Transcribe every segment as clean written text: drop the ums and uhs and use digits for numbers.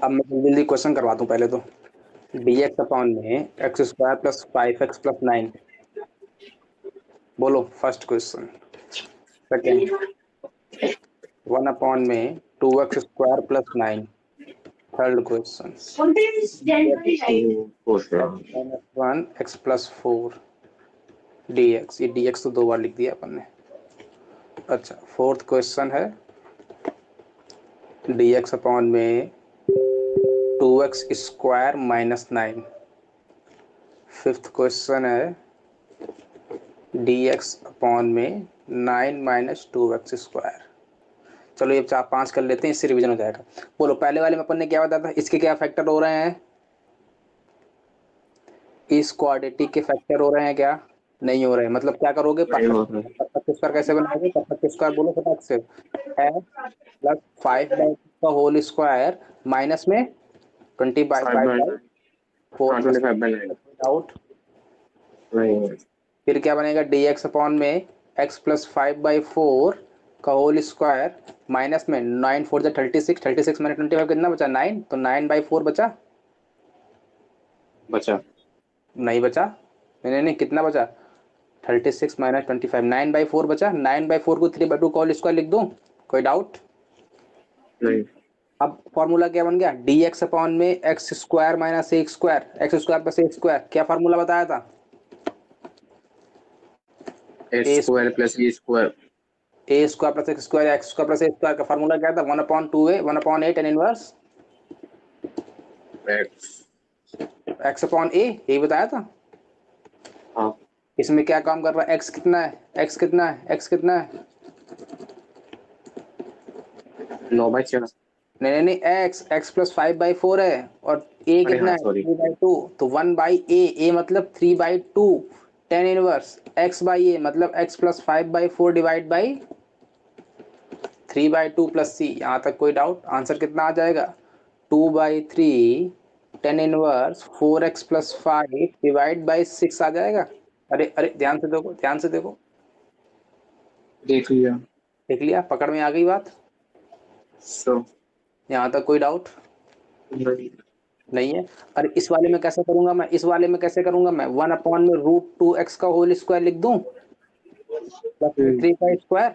अब मैं जल्दी क्वेश्चन करवाता हूँ पहले तो। dx अपॉन में x square plus 5x plus 9। बोलो फर्स्ट क्वेश्चन। सेकेंड 1 अपॉन में 2x square plus 9। Third question -1 x plus 4 dx। ये dx तो 2 बार लिख दिया अपन ने। अच्छा फोर्थ क्वेश्चन है dx अपॉन में 2x square minus 9। Fifth question है dx अपॉन में 9 माइनस 2x स्क्वायर। चलो ये 4-5 कर लेते हैं, इससे रिवीजन हो जाएगा। बोलो पहले वाले में अपन ने क्या बताया था, इसके क्या फैक्टर हो रहे हैं? इस क्वाड्रेटिक के फैक्टर हो रहे हैं क्या? नहीं हो रहे हैं। मतलब क्या करोगे? परफेक्ट स्क्वायर कैसे बनाओगे? परफेक्ट स्क्वायर बोलो फटाक से। x प्लस 5/2 का होल स्क्वायर माइनस में 20/5/4 प्लस आउट। फिर क्या बनेगा? dx अपॉन में x प्लस 5/4 का होल स्क्वायर माइनस में 9 4 जा 36, 36 माइनस 25 कितना बचा? 9। तो 9/4 बचा? नहीं बचा। नहीं कितना बचा? 36 माइनस 25 9/4 बचा। 9/4 को 3/2 का होल स्क्वायर लिख दूं? कोई डाउट? नहीं। अब फॉर्मूला क्या बन गया? dx अपॉन में x square minus a square, x square plus a square. क्या फॉर्मूला बताया था? A square plus a square. A square plus x square, x square plus a square का फॉर्मूला क्या था? 1/2a 1/8 tan inverse x upon a. यही बताया था। हाँ। इसमें क्या काम कर रहा है? एक्स कितना है? एक्स कितना है? एक्स कितना है? 9/4। नहीं एक्स प्लस 5/4 है और ए कितना है? 3/2। तो 1/a, ए मतलब 3/2 tan inverse x by a मतलब x plus 5/4 divide by 3/2 plus c. यहाँ तक कोई डाउट? आंसर कितना आ जाएगा? 2/3 tan inverse 4x plus 5 divide by 6 आ जाएगा। अरे अरे ध्यान से देखो, ध्यान से देखो। देख लिया। देख लिया? पकड़ में आ गई बात? यहाँ तक कोई डाउट नहीं है? अरे इस वाले में कैसे करूंगा मैं? इस वाले में कैसे करूंगा मैं? 1/में √2x का होल स्क्वायर लिख दूं प्लस 3 का स्क्वायर।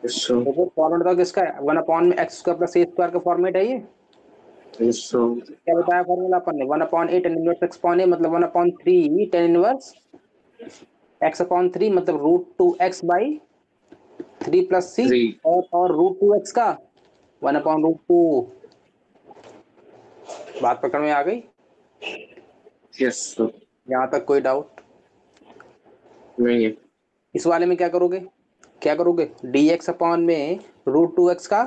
देखो फॉर्मेट तो किसका है? 1 में x square plus a square का फॉर्मेट है ये। क्या बताया फॉर्मूला अपन ने? 1/8 tan इनवर्स x अपॉन ए मतलब 1/3 tan इनवर्स x अपॉन 3 मतलब √2x बाई 3 प्लस सी और √2x का 1/√2। बात पकड़ में आ गई? Yes sir. यहाँ तक कोई डाउट नहीं है। इस वाले में क्या करोगे? क्या करोगे? dx अपॉन में √2x का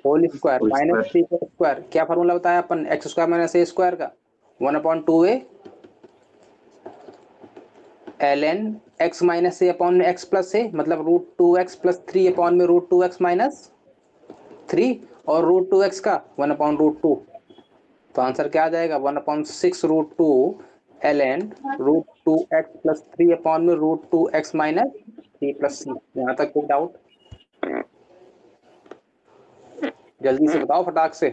होल स्क्वायर माइनस 3 का स्क्वायर। क्या फॉर्मूला बताया अपन? X square minus a square का 1/2a ln x माइनस ए अपॉन में x प्लस ए मतलब √2x प्लस 3 अपॉन में √2x माइनस 3 और √2x का 1/√2। तो आंसर क्या आ जाएगा? 1/6 √2 ln √2x प्लस 3 अपॉन में √2x माइनस 3 प्लस सी। यहाँ तक कोई डाउट? जल्दी से बताओ फटाक से।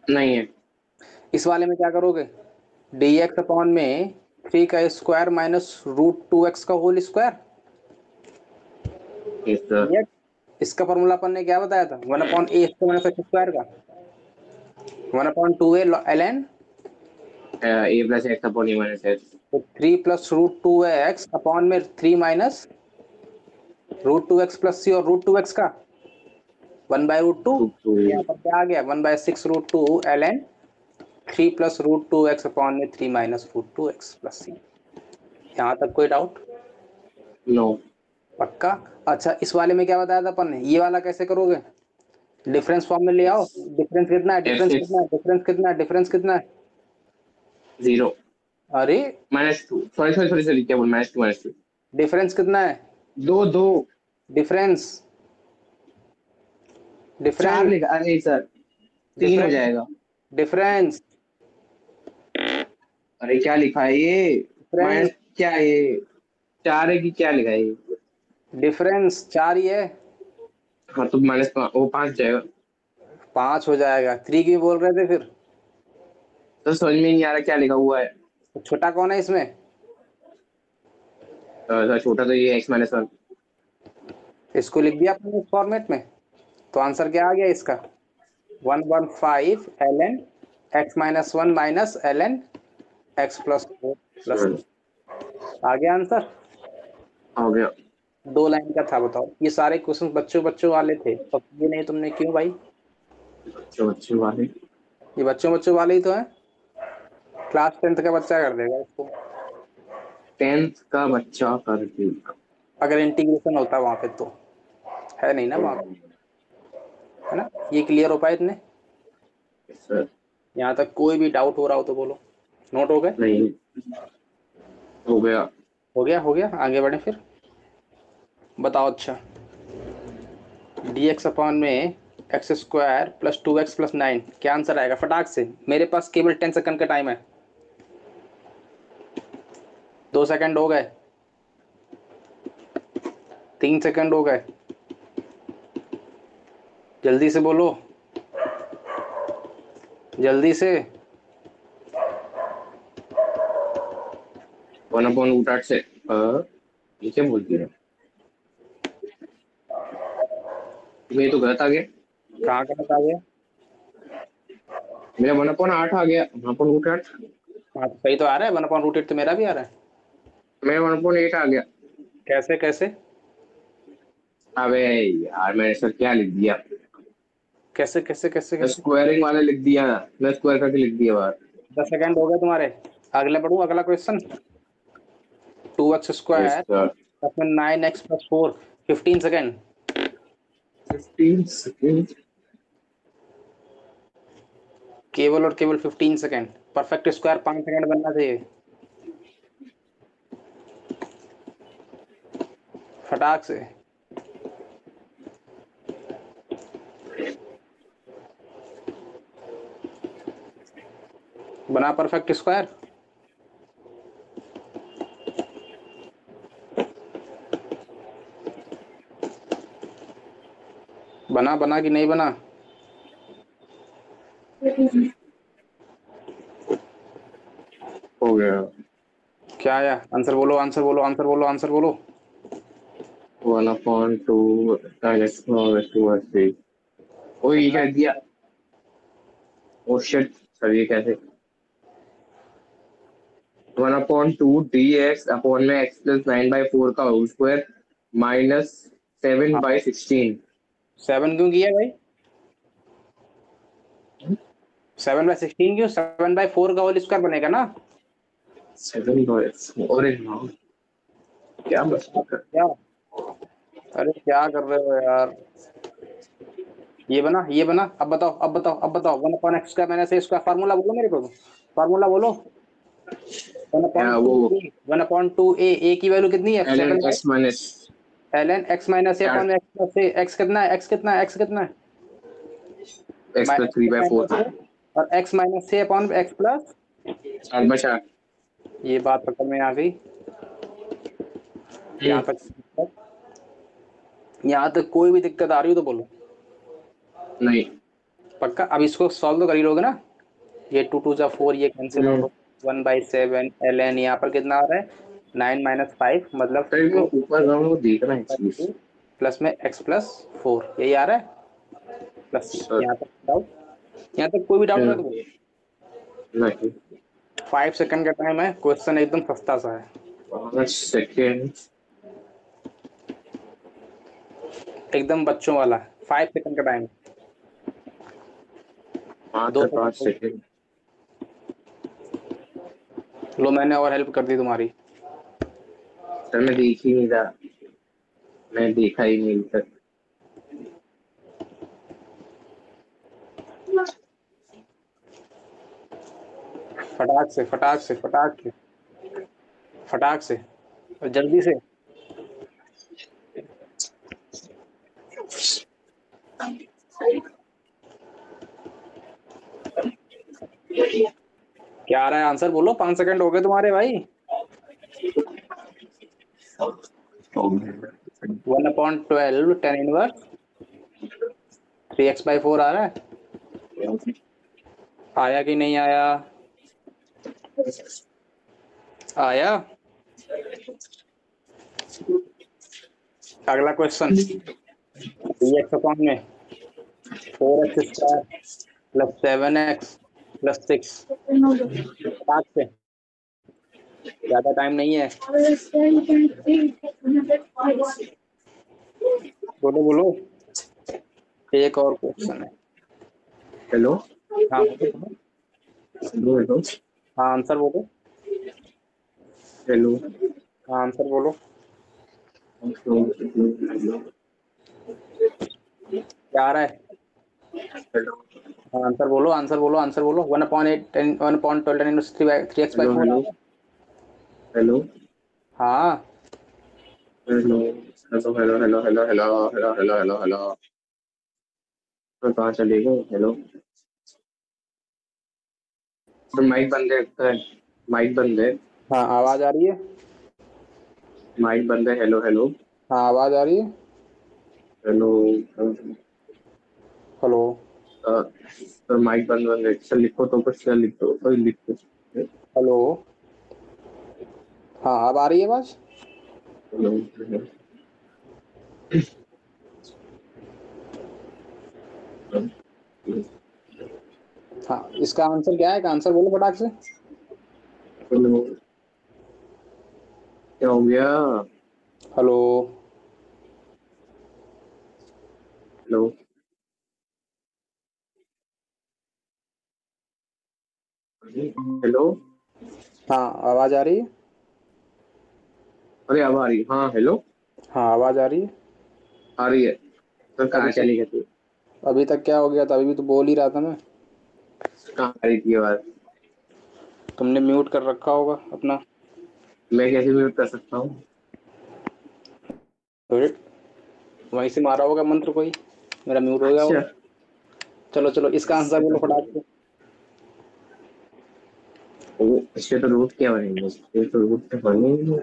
नहीं है। इस वाले में क्या करोगे? dx अपॉन में 3 का स्क्वायर माइनस √2x का होल स्क्वायर। इसका फॉर्मूला अपन ने क्या बताया था? 1/a माइनस एक्स स्क्वायर का 1/2a ln ए प्लस एक्स अपॉन ए माइनस एक्स। तो 3 प्लस √2x अपॉन में 3 माइनस √2x प्लस सी और √2x का 1/√2। यहाँ पर क्या आ गया? 1/6 √2 ln 3 प्लस √2x अपॉन में 3 माइनस √2x प्लस सी। यहाँ तक कोई डाउट? नो। पक्का? अच्छा इस वाले में क्या बताया था अपन ने? ये वाला कैसे करोगे? डिफरेंस फॉर्म में ले आओ। डिफरेंस कितना है? डिफरेंस कितना है? डिफरेंस कितना है? डिफरेंस कितना है? 0 अरे -2। सॉरी क्या बोल? -2 डिफरेंस कितना है? 2 डिफरेंस 4 लिखा। अरे सर 3 हो जाएगा। डिफरेंस अरे क्या लिखा है ये? माइनस क्या है ये? 4 है कि क्या लिखा है ये? डिफरेंस 4 ही है। हाँ तो वो 5 जाएगा। 5 हो जाएगा, 3 क्यों बोल रहे थे फिर? तो समझ में नहीं आ रहा क्या लिखा हुआ है। तो छोटा कौन है इसमें? छोटा तो ये x-1। इसको लिख दिया आपने इस फॉर्मेट में, तो आंसर क्या आ गया इसका? 115 ln x-1 minus ln x plus 4 plus. आ गया आंसर। हो गया। 2 लाइन का था, बताओ। ये सारे क्वेश्चन बच्चों बच्चों वाले थे, तो ये नहीं तुमने क्यों भाई? बच्चों बच्चों वाले। ये बच्चों बच्चों वाले ही तो है, क्लास 10th का बच्चा कर देगा इसको, 10th का बच्चा कर देगा। अगर इंटीग्रेशन होता वहां पे तो। है नहीं ना वहां पे, है ना? ये क्लियर हो पाए इतने? सर यहाँ तक कोई भी डाउट हो रहा हो तो बोलो। नोट हो गए? नहीं हो गया। हो गया, हो गया। आगे बढ़े फिर, बताओ। अच्छा, dx अपॉन में x square plus 2x plus 9, क्या आंसर आएगा फटाक से? मेरे पास केवल 10 सेकंड का टाइम है। 2 सेकंड हो गए, 3 सेकंड हो गए, जल्दी से बोलो, जल्दी से। 1/√8 से ये क्या बोलती है? ये तो गलत आ गया। कहाँ का बता गया? मेरा 1/8 आ गया। 1/8। हाँ तो सही तो आ रहा है, 1/√8 तो मेरा भी आ रहा है। मेरा 1/8 आ गया। कैसे कैसे? अबे यार मैंने सर क्या लिख दिया। कैसे कैसे कैसे कैसे? स्क्वायरिंग वाला लिख दिया। मैं स्क्वायर करके लिख दिया बाहर। 10 सेकंड हो गए तुम्हारे। अगला बढ़ू, अगला question. 2x yes square sir. Plus में 9x प्लस 4, 15 सेकंड। 15 सेकंड। केवल और केवल 15 सेकंड। परफेक्ट स्क्वायर 5 सेकंड बनना चाहिए। फटाक से। बना परफेक्ट स्क्वायर? बना बना कि नहीं बना? हो गया। क्या आया? आंसर बोलो, आंसर बोलो, आंसर बोलो, आंसर बोलो। 1/2 2 ओ ये क्या दिया। ओ शिट सर ये कैसे। 1/2 dx अपॉन में x प्लस 9/4 का होल स्क्वायर माइनस 7/16। 7 क्यों किया भाई? 7/16 क्यों? 7/4 का होल स्क्वायर बनेगा ना। 7/4 और एक नाम क्या मस्ती कर। क्या? अरे क्या कर रहे हो यार? ये बना, ये बना। अब बताओ, अब बताओ, अब बताओ। 1/x square minus a square, formula बोलो मेरे को, फार्मूला बोलो। 1/2 वो a, 1/2 a की वैल्यू कितनी है? ln 7 x minus ln x minus a upon x plus a। x कितना है? x कितना है? x कितना है? x प्लस 3/4 और x minus a upon x plus 4/4। ये बात पकड़ में आ गई। यहाँ तक, यहाँ तक कोई भी दिक्कत आ रही हो तो बोलो। नहीं। पक्का? अब इसको सॉल्व तो कर ही लोगे ना? ये 2 2 जा 4, ये कैंसिल हो, 1/7 ln, यहाँ पर कितना आ रहा है? 9 माइनस 5 मतलब सर मैं ऊपर जाऊँ वो देख रहा है चीज। प्लस में x प्लस 4, यही आ रहा है। प्लस सर यहाँ तक डाउट? यहाँ तक कोई भी डाउट है तो बोलो। नहीं 5 सेकंड का टाइम है, क्वेश्चन एकदम सस्ता सा है, 5 सेकेंड। एकदम बच्चों वाला। 5 सेकंड का टाइम। 2 5 second second. लो, मैंने और हेल्प कर दी तुम्हारी। सर मैं देख ही नहीं रहा। मैं देखा ही नहीं तक। फटाक से, फटाक से, फटाक से, फटाक से, और जल्दी से। क्या आ रहा है आंसर? बोलो। 5 सेकंड हो गए तुम्हारे भाई। 1/12 tan इनवर्स 3x/4 आ रहा है, आया कि नहीं आया? आया। अगला क्वेश्चन, dx अपॉन में 4x² प्लस 7x प्लस 6, फटाक से, ज्यादा टाइम नहीं है, बोलो बोलो। एक और क्वेश्चन है। हेलो हाँ बोलो। हेलो हेलो हाँ आंसर बोलो। हेलो हाँ आंसर बोलो। क्या आ रहा है? हाँ आंसर बोलो, आंसर बोलो, आंसर बोलो। 1/8 1/12 3x/4 हेलो आ रहा है। हेलो हाँ hello hello hello hello hello hello hello hello hello hello तो कहाँ चले गए? हेलो तो माइक बंद है, माइक बंद है, हाँ आवाज आ रही है। माइक बंद है। हेलो हेलो हाँ आवाज आ रही है। Hello hello. तो माइक बंद है। चल लिखो तो कुछ, चल लिख दो, कोई लिख दो। हेलो। हाँ अब आ रही है आवाज। हेलो हेलो हाँ इसका आंसर क्या है? का आंसर बोलो फटाक से। हेलो क्या हो गया? हेलो। हेलो हेलो हाँ आवाज आ रही है। अरे अब आ रही है। हाँ हेलो हाँ आवाज आ रही है। आ रही है। तो अभी कहाँ तक, चली गई तू? अभी तक क्या हो गया था? अभी भी तो बोल ही रहा था मैं। कहाँ आ रही थी आवाज? तुमने म्यूट कर रखा होगा अपना। मैं कैसे म्यूट कर सकता हूँ? फिर वहीं से मारा होगा मंत्र कोई, मेरा म्यूट हो गया अच्छा, होगा। चलो चलो इसका आंसर बोलो फटाक से। वो इसके तो रूट क्या बनेंगे? इसके तो रूट तो बनेंगे।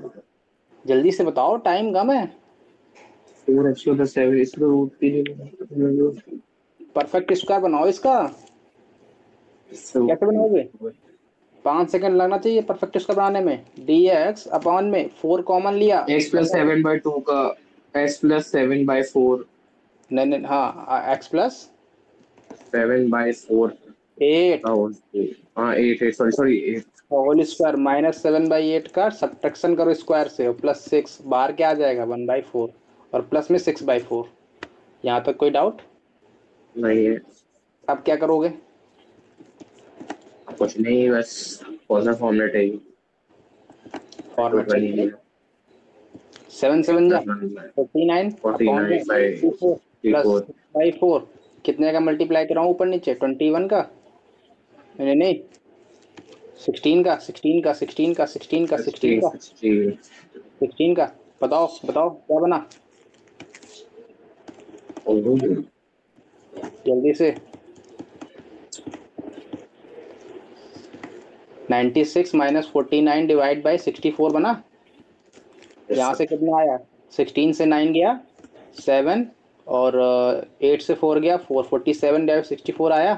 जल्दी से बताओ, टाइम कम है। 4x+7 इसका रूट भी नहीं बनेगा। परफेक्ट स्क्वायर बनाओ इसका। इसका कैसे बनाओगे? 5 सेकंड लगना चाहिए परफेक्ट स्क्वायर बनाने में। dx अपॉन में 4 कॉमन लिया, x+7/2 का x+7/4 नहीं नहीं, हाँ x प्लस 7/4 8 का होल स्क्वायर। हाँ 8 sorry sorry 8। Whole square minus 7/8 का सब्ट्रैक्शन करो स्क्वायर से, और प्लस 6 बाहर क्या आ जाएगा? 1/4 और प्लस में 6/4। यहाँ तक कोई डाउट? नहीं है अब क्या करोगे? कुछ नहीं, बस कौन सा फॉर्मेट है ये? फॉर्मेट कुछ चेक बनी करो। है। 7 7 जा 49 अपॉन में 54 प्लस 49/64 6/4। कितने का मल्टीप्लाई कराऊँ ऊपर नीचे? 21 का, नहीं नहीं 16 का, 16 का, 16 का, 16 का, 16 16 का, 16 16 का। बताओ बताओ क्या बना जल्दी से। 96 माइनस 49 डिवाइड बाई 64 बना। यहाँ से कितना आया? 16 से 9 गया 7, और 8 से 4 गया 4, 47 डिवाइड 64 आया।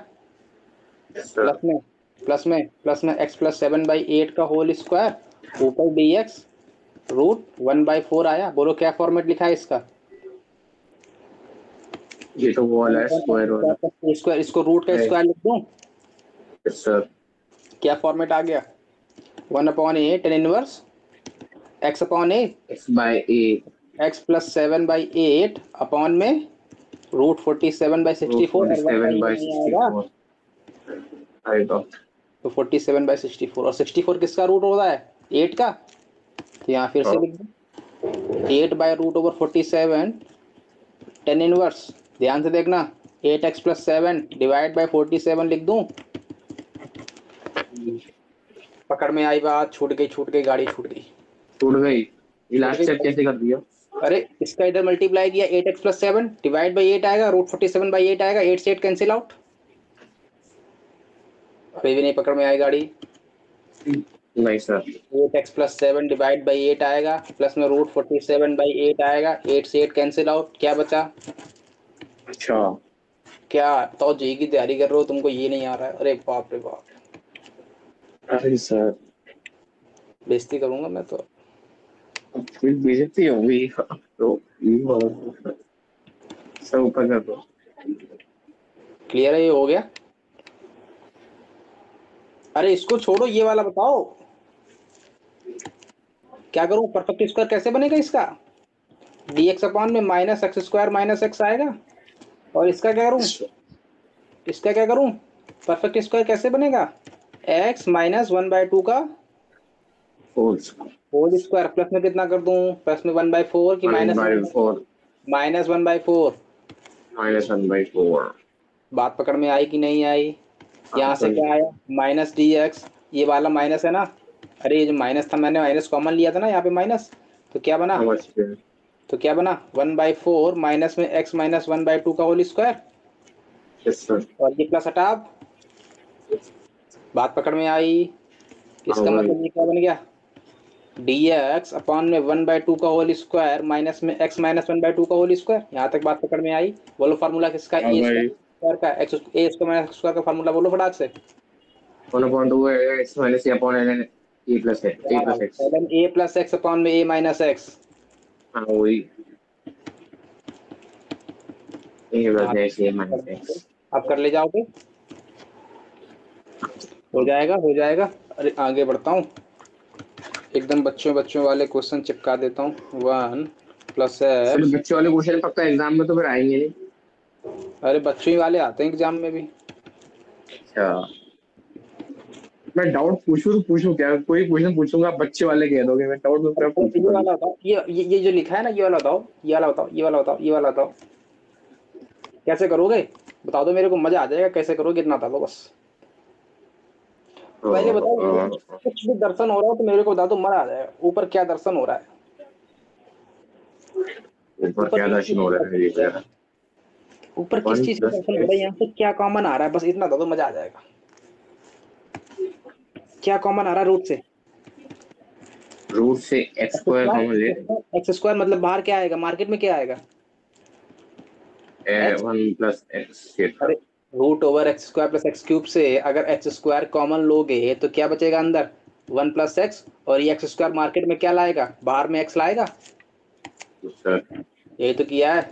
प्लस में प्लस में x+7/8 का होल स्क्वायर ऊपर dx √1/4 आया। बोलो क्या फॉर्मेट लिखा है इसका? ये तो वो वाला है, स्क्वायर वाला। स्क्वायर, इसको रूट का स्क्वायर लिख दूं? सर क्या फॉर्मेट आ गया? 1/8 tan inverse x/a x/a x+7/8 upon में √47/64, और 1/8 नहीं आएगा 47/64 आएगा। तो 47/64, और 64 किसका रूट होता है? 8 का। तो यहाँ फिर से लिख दो 8/√47 tan इनवर्स। ध्यान से देखना, 8x+7 डिवाइड बाई 47 लिख दूं? पकड़ में आई बात, छूट गई, छूट गई, गाड़ी छूट गई, छूट गई। ये छूट लास्ट गई स्टेप गाड़ी। कैसे कर दिया? अरे इसका इधर मल्टीप्लाई किया, 8x+7 डिवाइड बाई 8 आएगा, √47/8 आएगा, 8 से 8 कैंसिल आउट। अभी भी नहीं पकड़ में आई गाड़ी। नहीं सर। 8x+7 डिवाइड बाई 8 आएगा, प्लस में √47/8 आएगा, 8 से 8 कैंसिल आउट, क्या बचा? अच्छा क्या बताओ, जेई की तैयारी कर रहे हो, तुमको ये नहीं आ रहा है? अरे बाप रे बाप, अरे सर, बेइज्जती करूंगा मैं तो। फिर बेइज्जती होगी तो ये बात सब ऊपर कर दो। क्लियर है, ये हो गया। अरे इसको छोड़ो, ये वाला बताओ क्या करूं, परफेक्ट स्क्वायर कैसे बनेगा इसका? dx अपॉन में minus x square minus x आएगा, और इसका क्या करूं, इसका क्या करूं, परफेक्ट स्क्वायर कैसे बनेगा? x माइनस 1/2 का फोर होल स्क्वायर, प्लस में कितना कर दूं, प्लस में 1/4 की one minus by four minus 1/4। -1/4। बात पकड़ में आई कि नहीं आई? यहाँ से क्या आया, माइनस डी एक्स, ये वाला माइनस है ना, अरे ये जो माइनस था मैंने माइनस कॉमन लिया था ना यहाँ पे माइनस, तो क्या बना, समझ गए। तो क्या बना 1/4 माइनस में x माइनस 1/2 का होल स्क्वायर, यस सर। और ये प्लस हटा। अब बात पकड़ में आई? इसका मतलब ये क्या बन गया, dx अपॉन में 1/2 का होल स्क्वायर माइनस में x माइनस 1/2 का होल स्क्वायर। यहाँ तक बात पकड़ में आई? बोलो फार्मूला किसका, हाँ ए भाई, स्क्वायर का, एक्स ए स्क्वायर माइनस एक्स स्क्वायर का फार्मूला बोलो फटाक से। 1/2 है x minus a upon n e plus है a plus x। A plus x upon में ए माइनस एक्स। हाँ वही, a plus x a minus x। आप कर ले जाओगे, हो जाएगा हो जाएगा। अरे आगे बढ़ता हूँ, एकदम बच्चों बच्चों वाले क्वेश्चन चिपका देता हूँ। 1 प्लस सर एक्स, बच्चे वाले क्वेश्चन पक्का एग्जाम में तो फिर आएंगे नहीं। अरे बच्चों ही वाले आते हैं एग्जाम में भी। अच्छा, मैं डाउट पूछूं तो पूछूं क्या, कोई क्वेश्चन पूछूंगा आप बच्चे वाले कह दोगे, मैं डाउट में क्या तो ये पूछूंगा। वाला बताओ, ये जो लिखा है ना, ये वाला बताओ, ये वाला बताओ, ये वाला बताओ, ये वाला बताओ कैसे करोगे, बता दो मेरे को, मजा आ जाएगा। कैसे करोगे इतना बता दो बस, पहले बताओ। कुछ भी दर्शन हो रहा हो तो मेरे को बता दो, मजा आ जाएगा। ऊपर क्या दर्शन हो रहा है, ऊपर ऊपर क्या किस दर्शन चीज हो का रहा है ये दर्शन हो रहा है, ऊपर किस वन चीज का प्लस दर्शन हो रहा है, एक्स यहाँ से क्या कॉमन आ रहा है, बस इतना बता दो, मजा आ जाएगा। क्या कॉमन आ रहा है रूट से? रूट से एक्स एक्स स्क्वायर कॉमन ले। स्क्वायर, एक्स स्क्वायर मतलब बाहर क्या आएगा, मार्केट में क्या आएगा, एक्स। 1 + x अरे root over x square plus x cube से अगर एक्स स्क्वायर कॉमन लोगे तो क्या बचेगा अंदर, 1 + x, और ये एक्स स्क्वायर मार्केट में क्या लाएगा, बाहर में एक्स लाएगा। सर यही तो किया है।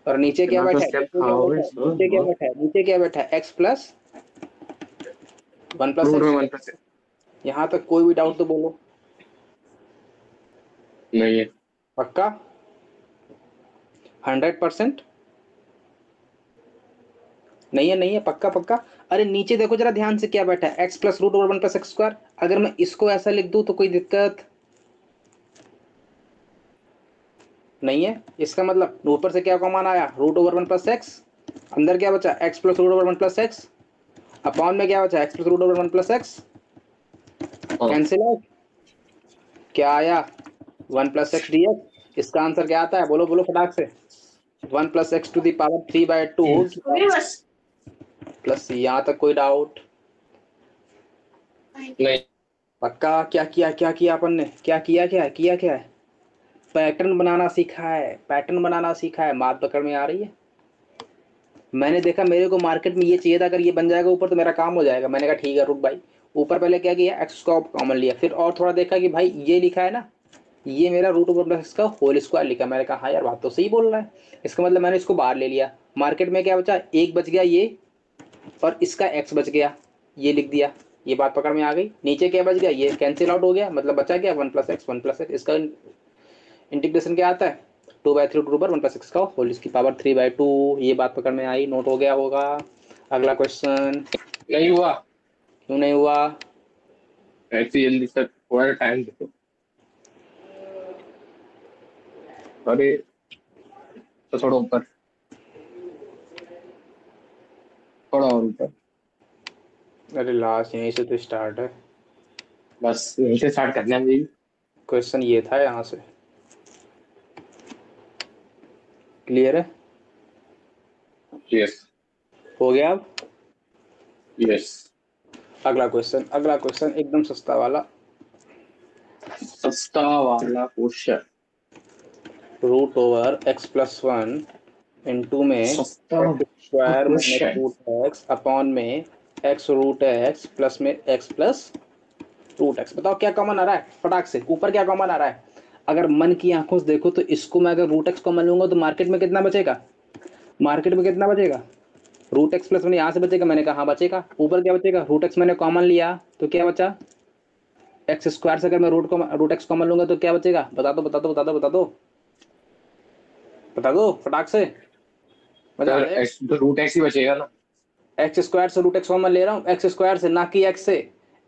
और नीचे क्या इतना तो बैठा है, स्टेप नीचे क्या खाओगे बैठा है, नीचे क्या सर। बैठा है, नीचे क्या बैठा है, x plus one plus root में एक्स। 1 + यहाँ तक कोई भी डाउट तो बोलो। नहीं है। पक्का 100%? नहीं है, नहीं है, पक्का पक्का। अरे नीचे देखो जरा ध्यान से, क्या बैठा है, x plus root over 1 + x²। अगर मैं इसको ऐसा लिख दूं तो कोई दिक्कत नहीं है। इसका मतलब ऊपर से क्या कॉमन आया, रूट ओवर 1 + x, अंदर क्या बचा, x plus root over 1 + x, upon में क्या बचा, x plus root over 1 + x, हाँ कैंसिल आउट। क्या आया, 1 + x dx। इसका आंसर क्या आता है, बोलो बोलो फटाक से। 1 + x⁵ प्लस, यहाँ तक कोई डाउट? नहीं। पक्का? क्या किया, क्या किया अपन ने, क्या किया, क्या है, किया क्या है, पैटर्न बनाना सीखा है, पैटर्न बनाना सीखा है। बात पकड़ में आ रही है? मैंने देखा मेरे को मार्केट में ये चाहिए था, अगर ये बन जाएगा ऊपर तो मेरा काम हो जाएगा। मैंने कहा ठीक है रुक भाई, ऊपर पहले क्या किया, एक्स को कॉमन लिया, फिर और थोड़ा देखा कि भाई ये लिखा है ना, ये मेरा रूट ओवर प्लस एक्स का होल स्क्वायर लिखा। मैंने कहा हाँ यार बात तो सही बोल रहा है, इसका मतलब मैंने इसको बाहर ले लिया। मार्केट में क्या बचा, एक बच गया ये, और इसका एक्स बच गया, ये लिख दिया। ये बात पकड़ में आ गई? नीचे क्या बच गया, ये कैंसिल आउट हो गया, मतलब बचा गया 1 + x 1 + x। इसका इंटीग्रेशन क्या आता है, 2/3 रूट ओवर 1 + x का होल इसकी पावर 3/2। ये बात पकड़ में आई, नोट हो गया होगा। अगला क्वेश्चन। नहीं हुआ क्यों नहीं हुआ? ऐसे जल्दी सर, थोड़ा टाइम दो। अरे तो थोड़ा ऊपर, थोड़ा और ऊपर। अरे लास्ट यहीं से तो स्टार्ट है, बस यहीं से स्टार्ट करना है मुझे। क्वेश्चन ये था यहाँ से। क्लियर है? यस हो गया अब? यस। अगला क्वेश्चन, अगला क्वेश्चन एकदम सस्ता वाला। सस्ता वाला question. Root over x + 1 into में सस्ता x square minus question. Root x upon में एक्स रूट एक्स प्लस में एक्स प्लस रूट एक्स। बताओ क्या कॉमन आ रहा है फटाक से, ऊपर क्या कॉमन आ रहा है? अगर मन की आंखों से देखो तो इसको मैं अगर रूट एक्स कॉमन लूंगा तो मार्केट में कितना बचेगा? मार्केट में कितना बचेगा? रूट एक्स प्लस वन यहाँ से बचेगा। मैंने कहा हाँ बचेगा। ऊपर क्या बचेगा? रूट एक्स मैंने कॉमन लिया तो क्या बचा? एक्स स्क्वायर से अगर मैं रूट एक्स कॉमन लूंगा तो क्या बचेगा? बता दो बता दो बता दो बता दो बता दो फटाक से, मजा आ सर जाएगा। एक्स तो रूट एक्स ही बचेगा ना। एक्स स्क्वायर से रूट एक्स कॉमन ले रहा हूँ, एक्स स्क्वायर से, ना कि एक्स से।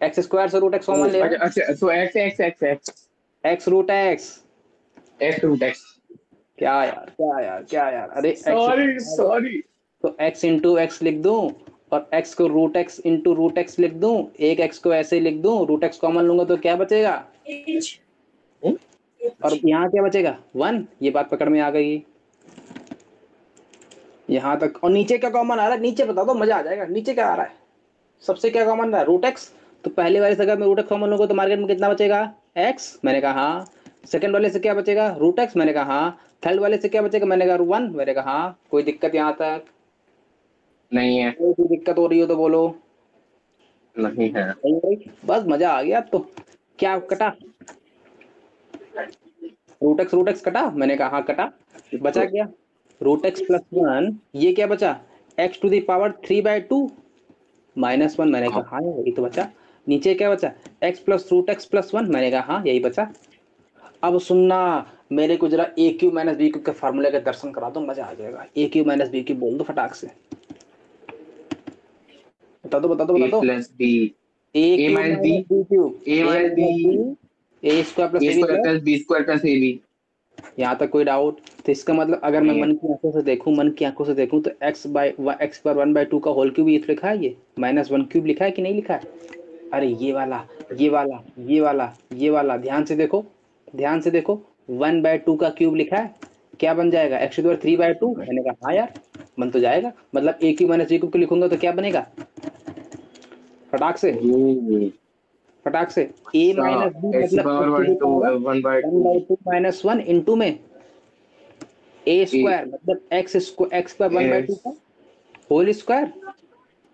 एक्स स्क्वायर से रूट एक्स ओ कॉमन ले रहा अच्छा हूँ, अच्छा, तो x x x x x root x. X root x. क्या यार क्या यार क्या यार, अरे एक्स सॉरी सॉरी। तो एक्स इंटू एक्स लिख दूं और एक्स को root x into root x लिख दूं, एक एक्स को ऐसे ही लिख दूं, रूट एक्स कॉमन लूंगा तो क्या बचेगा? और यहाँ क्या बचेगा? वन। ये बात पकड़ में आ गई यहाँ तक। और नीचे क्या कॉमन आ रहा है? नीचे बता दो, मजा आ जाएगा। नीचे क्या आ रहा है? सबसे क्या कॉमन रहा है? Root x. तो पहले वाले से अगर मैं रूट एक्स कॉमन लूंगा तो मार्केट में कितना बचेगा? एक्स। मैंने कहा हाँ। सेकंड वाले से क्या बचेगा? Root x. मैंने कहा हाँ। थर्ड वाले से क्या बचेगा? मैंने कहा वन। मैंने कहा हाँ। कोई दिक्कत यहाँ तक? नहीं है। कोई दिक्कत हो रही हो तो बोलो। नहीं है। नहीं भाई, बस मजा आ गया अब तो। क्या कटा? रूट एक्स कटा। मैंने कहा हाँ कटा। बचा तो क्या? Root x plus one. ये क्या बचा? X to the power three by two minus one. मैंने कहा हाँ यही तो बचा। नीचे क्या बचा? X plus root x plus one. मैंने कहा हाँ यही बचा। अब सुनना, मेरे को जरा ए क्यू माइनस बी क्यू के फार्मूले का दर्शन करा दो, मजा आ जाएगा। ए क्यू माइनस बी क्यू बोल दो फटाक से। बता दो बता दो ए बता दो। Plus b, a a cube minus b, minus b cube, a a minus b, minus b, a square plus a a b square plus. Plus b square plus a b. यहाँ तक कोई doubt? तो इसका मतलब अगर मैं नहीं है। मन की आंखों से देखूं, मन की आंखों से देखूं तो एक्स बाई एक्स पर वन बाई टू का होल क्यूब ये तो लिखा है, ये माइनस वन क्यूब लिखा है कि नहीं लिखा है? अरे ये वाला ये वाला ये वाला ये वाला ध्यान से देखो, ध्यान से देखो। वन बाय टू का क्यूब लिखा है, क्या बन जाएगा? X to the power three by two. मैंने कहा हाँ यार बन तो जाएगा। मतलब a cube minus b cube को लिखूंगा तो क्या बनेगा? फटाक से ओ फटाक से। ए सा माइनस बी एक्स मतलब power x to one the two power one by one two. By two minus one into में ए ए स्क्वायर मतलब एक्स पर वन बाई टू एस का होल स्क्वायर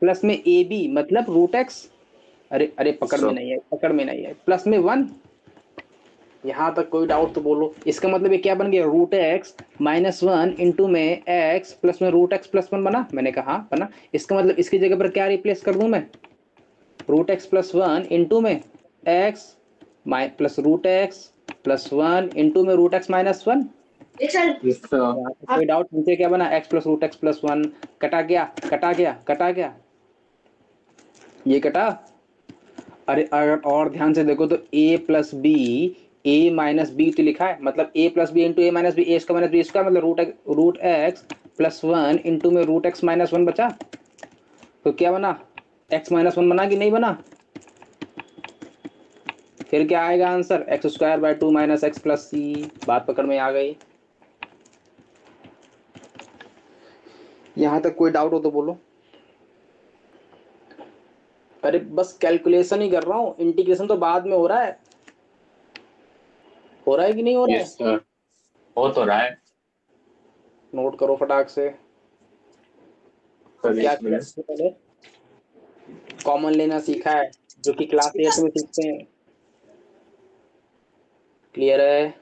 प्लस में a b मतलब root x. अरे अरे पकड़ में सब। नहीं है, पकड़ में नहीं है। प्लस में वन। यहाँ तक कोई डाउट तो बोलो। इसका मतलब ये क्या बन गया? Root x minus one into में एक्स प्लस में रूट एक्स प्लस वन बना। मैंने कहा हाँ बना। इसका मतलब इसकी जगह पर क्या रिप्लेस कर दूं मैं? Root x plus one into में x plus root x plus one into में रूट एक्स माइनस वन। यहाँ तक कोई डाउट? नीचे क्या बना? X plus root x plus one. कटा गया कटा गया कटा गया, ये कटा। अरे अगर और ध्यान से देखो तो a plus b, a minus b तो लिखा है, मतलब a plus b into a minus b, a square minus b square मतलब root x plus one into में रूट एक्स माइनस वन बचा। तो क्या बना? x माइनस वन बना कि नहीं बना? फिर क्या आएगा answer? X square by two minus x plus c. बात पकड़ में आ गई? यहां तक कोई डाउट हो तो बोलो। अरे बस कैलकुलेशन ही कर रहा हूँ, इंटीग्रेशन तो बाद में हो रहा है। हो रहा है कि नहीं हो रहा है? यस सर, हो तो रहा है। नोट करो फटाक से। सर क्या एक किया मिनट। सबसे पहले? कॉमन लेना सीखा है, जो कि क्लास एट में सीखते हैं। क्लियर है?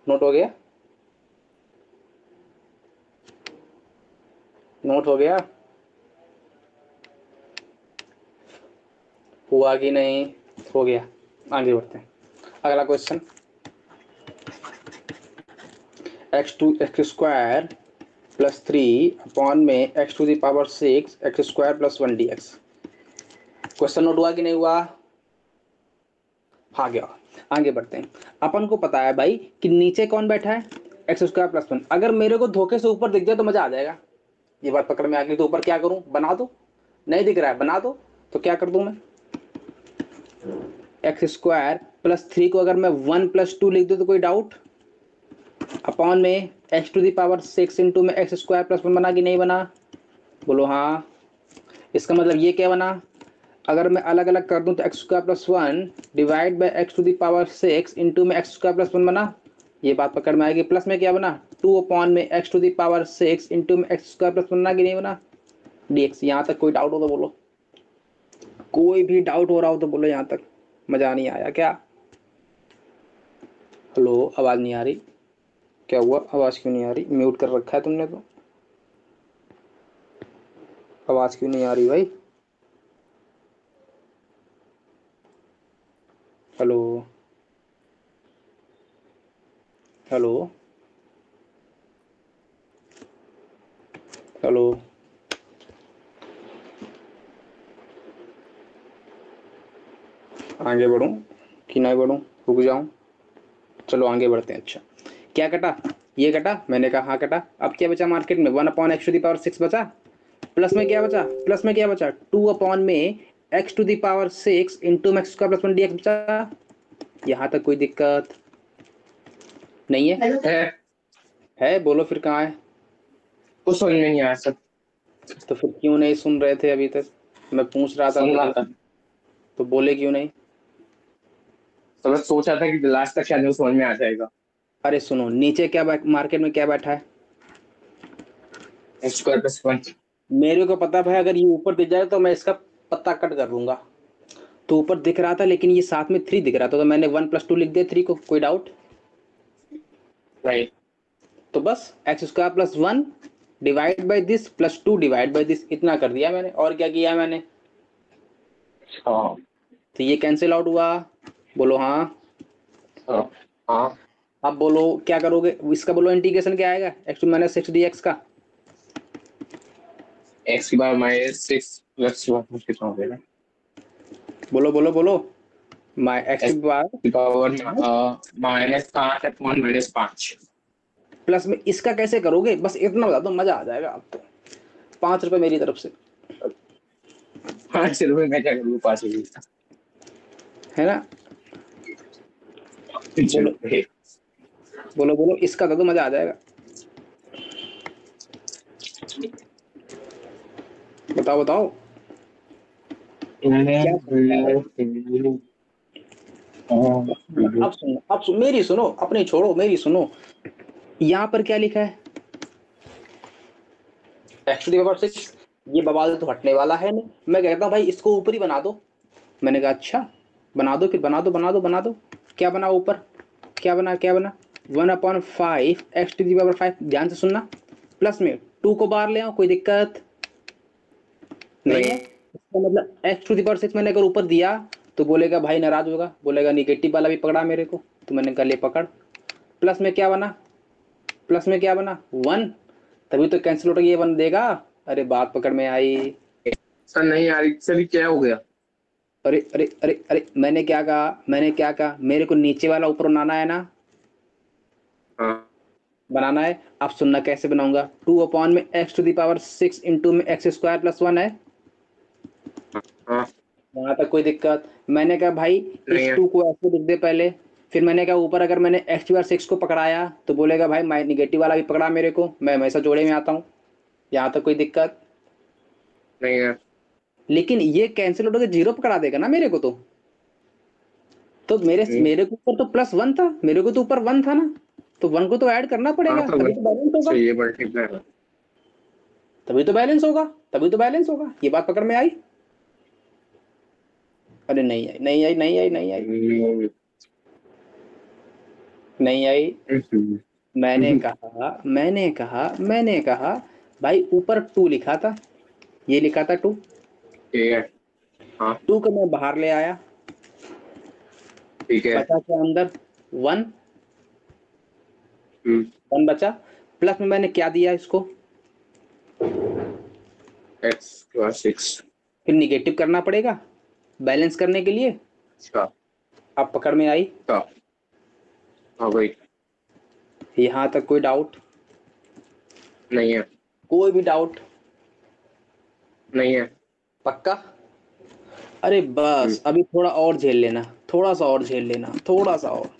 नोट हो गया? नोट हो गया? हुआ कि नहीं? हो गया। आगे बढ़ते हैं। अगला question, x square plus three upon में x to the power six x square plus one d x. Question note हुआ कि नहीं हुआ? हाँ गया। आगे बढ़ते हैं। अपन को पता है भाई कि नीचे कौन बैठा है? X square plus one. अगर मेरे को धोखे से ऊपर दिख जाए तो मजा आ जाएगा। ये बात पकड़ में आ गई तो ऊपर क्या करूं? बना दो। नहीं दिख रहा है? बना दो। तो क्या कर दूं मैं? एक्स स्क्वायर प्लस थ्री को अगर मैं वन प्लस टू लिख दूं तो कोई डाउट? अपॉन में x to the power six into में एक्स स्क्वायर प्लस वन बना कि नहीं बना? बोलो हाँ। इसका मतलब ये क्या बना? अगर मैं अलग अलग कर दूं तो x square plus one divide by x to the power six into में एक्स स्क्वायर प्लस वन बना। ये बात पकड़ में आएगी। प्लस में क्या बना, 2 में x to the power 6 into में एक्स स्क्वायर प्लस बनना कि नहीं बना dx। यहाँ तक कोई डाउट हो तो बोलो, कोई भी डाउट हो रहा हो तो बोलो यहाँ तक। मजा नहीं आया क्या? हेलो, आवाज नहीं आ रही? क्या हुआ, आवाज क्यों नहीं आ रही? म्यूट कर रखा है तुमने तो, आवाज क्यों नहीं आ रही भाई? Hello hello hello. आगे बढ़ूं कि नहीं बढ़ूं, रुक जाऊं? चलो आगे बढ़ते हैं। अच्छा, क्या कटा? ये कटा, मैंने कहा हाँ कटा। अब क्या बचा मार्केट में, 1/x⁴ बचा। प्लस में क्या बचा, प्लस में क्या बचा, 2 में x⁴ इंटू में x² + 1 dx बचा। यहाँ तक कोई दिक्कत नहीं है? है बोलो फिर, कहाँ है? कुछ समझ में नहीं आया सर। तो फिर क्यों नहीं सुन रहे थे अभी तक? मैं पूछ रहा था सुन रहा था तो बोले क्यों नहीं? तो मैं सोचा था कि लास्ट तक शायद समझ में आ जाएगा। अरे सुनो, नीचे क्या मार्केट में क्या बैठा है? x² + 1। मेरे को पता भाई, अगर ये ऊपर दिख जाए तो मैं इसका पत्ता कट कर दूंगा। तो ऊपर दिख रहा था लेकिन ये साथ में 3 दिख रहा था, तो मैंने 1 + 2 लिख दिया 3 को। कोई डाउट? राइट। तो बस x² + 1 divide by this plus 2 divide by this, इतना कर दिया मैंने। और क्या किया मैंने? हाँ तो ये कैंसिल आउट हुआ, बोलो हाँ। हाँ हाँ। अब बोलो क्या करोगे इसका, बोलो इंटीग्रेशन क्या आएगा, x⁻6 dx का। x² -6 + 1 कितना हो गया? बोलो बोलो बोलो, माई x पावर -5/-5। प्लस में इसका कैसे करोगे, बस इतना बता दो, मजा आ जाएगा अब तो। 5 रुपए मेरी तरफ से, 5 रुपए में क्या करूँ 5 रुपए? है ना? बोलो रुपए। बोलो बोलो, इसका दे दो, मजा आ जाएगा। बताओ बताओ क्या सोचता है? अब सुनो, मेरी सुनो, अपनी छोड़ो, मेरी सुनो। यहाँ पर क्या लिखा है, x⁴ ये बवाल तो हटने वाला है नहीं। मैं कहता हूँ भाई इसको ऊपर ही बना दो। मैंने कहा अच्छा बना दो, फिर बना दो बना दो बना दो। क्या बना ऊपर, क्या बना क्या बना, 1/5 x⁵ ध्यान से सुनना। प्लस में 2 को बाहर ले आओ, कोई दिक्कत नहीं है। इसका मतलब x⁴ मैंने अगर ऊपर दिया तो बोलेगा भाई नाराज होगा, बोलेगा निगेटिव वाला भी पकड़ा मेरे को। तो मैंने कहा ले पकड़। प्लस में क्या बना, प्लस में क्या बना 1, तभी तो कैंसिल हो, ये 1 देगा। अरे बात पकड़ में आई? सर नहीं यार, सर क्या हो गया? अरे अरे अरे अरे, मैंने क्या कहा, मैंने क्या कहा, मेरे को नीचे वाला ऊपर बनाना है ना, हाँ बनाना है। अब सुनना कैसे बनाऊंगा, 2 में x⁴ इंटू में x² + 1 है। हाँ। वहां तक कोई दिक्कत? मैंने कहा भाई नहीं इस है। 2 को ऐसे लिख दे पहले। फिर मैंने कहा ऊपर अगर मैंने x⁴ को पकड़ाया तो बोलेगा भाई माई निगेटिव वाला भी पकड़ा मेरे को, मैं हमेशा जोड़े में आता हूँ। यहाँ तक कोई दिक्कत? नहीं है। लेकिन ये कैंसिल हो के 0 पकड़ा देगा ना मेरे को। तो मेरे मेरे को ऊपर तो +1 था, मेरे को तो ऊपर 1 था ना, तो 1 को तो ऐड करना हाँ पड़ेगा, तो तभी तो बैलेंस होगा। चाहिए मल्टीप्लाई। तभी तो बैलेंस होगा, तभी तो बैलेंस होगा। ये बात पकड़ में आई? अरे नहीं आई नहीं आई नहीं आई नहीं आई नहीं आई। मैंने कहा भाई ऊपर 2 लिखा था, ये लिखा था 2। ठीक है। हाँ 2 को मैं बाहर ले आया, ठीक है। बचा क्या अंदर 1, 1 बचा। प्लस में मैंने क्या दिया इसको, x⁴ फिर निगेटिव करना पड़ेगा बैलेंस करने के लिए। अच्छा अब पकड़ में आई? अच्छा। हाँ भाई। यहाँ तक कोई डाउट? नहीं है। कोई भी डाउट? नहीं है। पक्का? अरे बस अभी थोड़ा और झेल लेना, थोड़ा सा और झेल लेना, थोड़ा सा और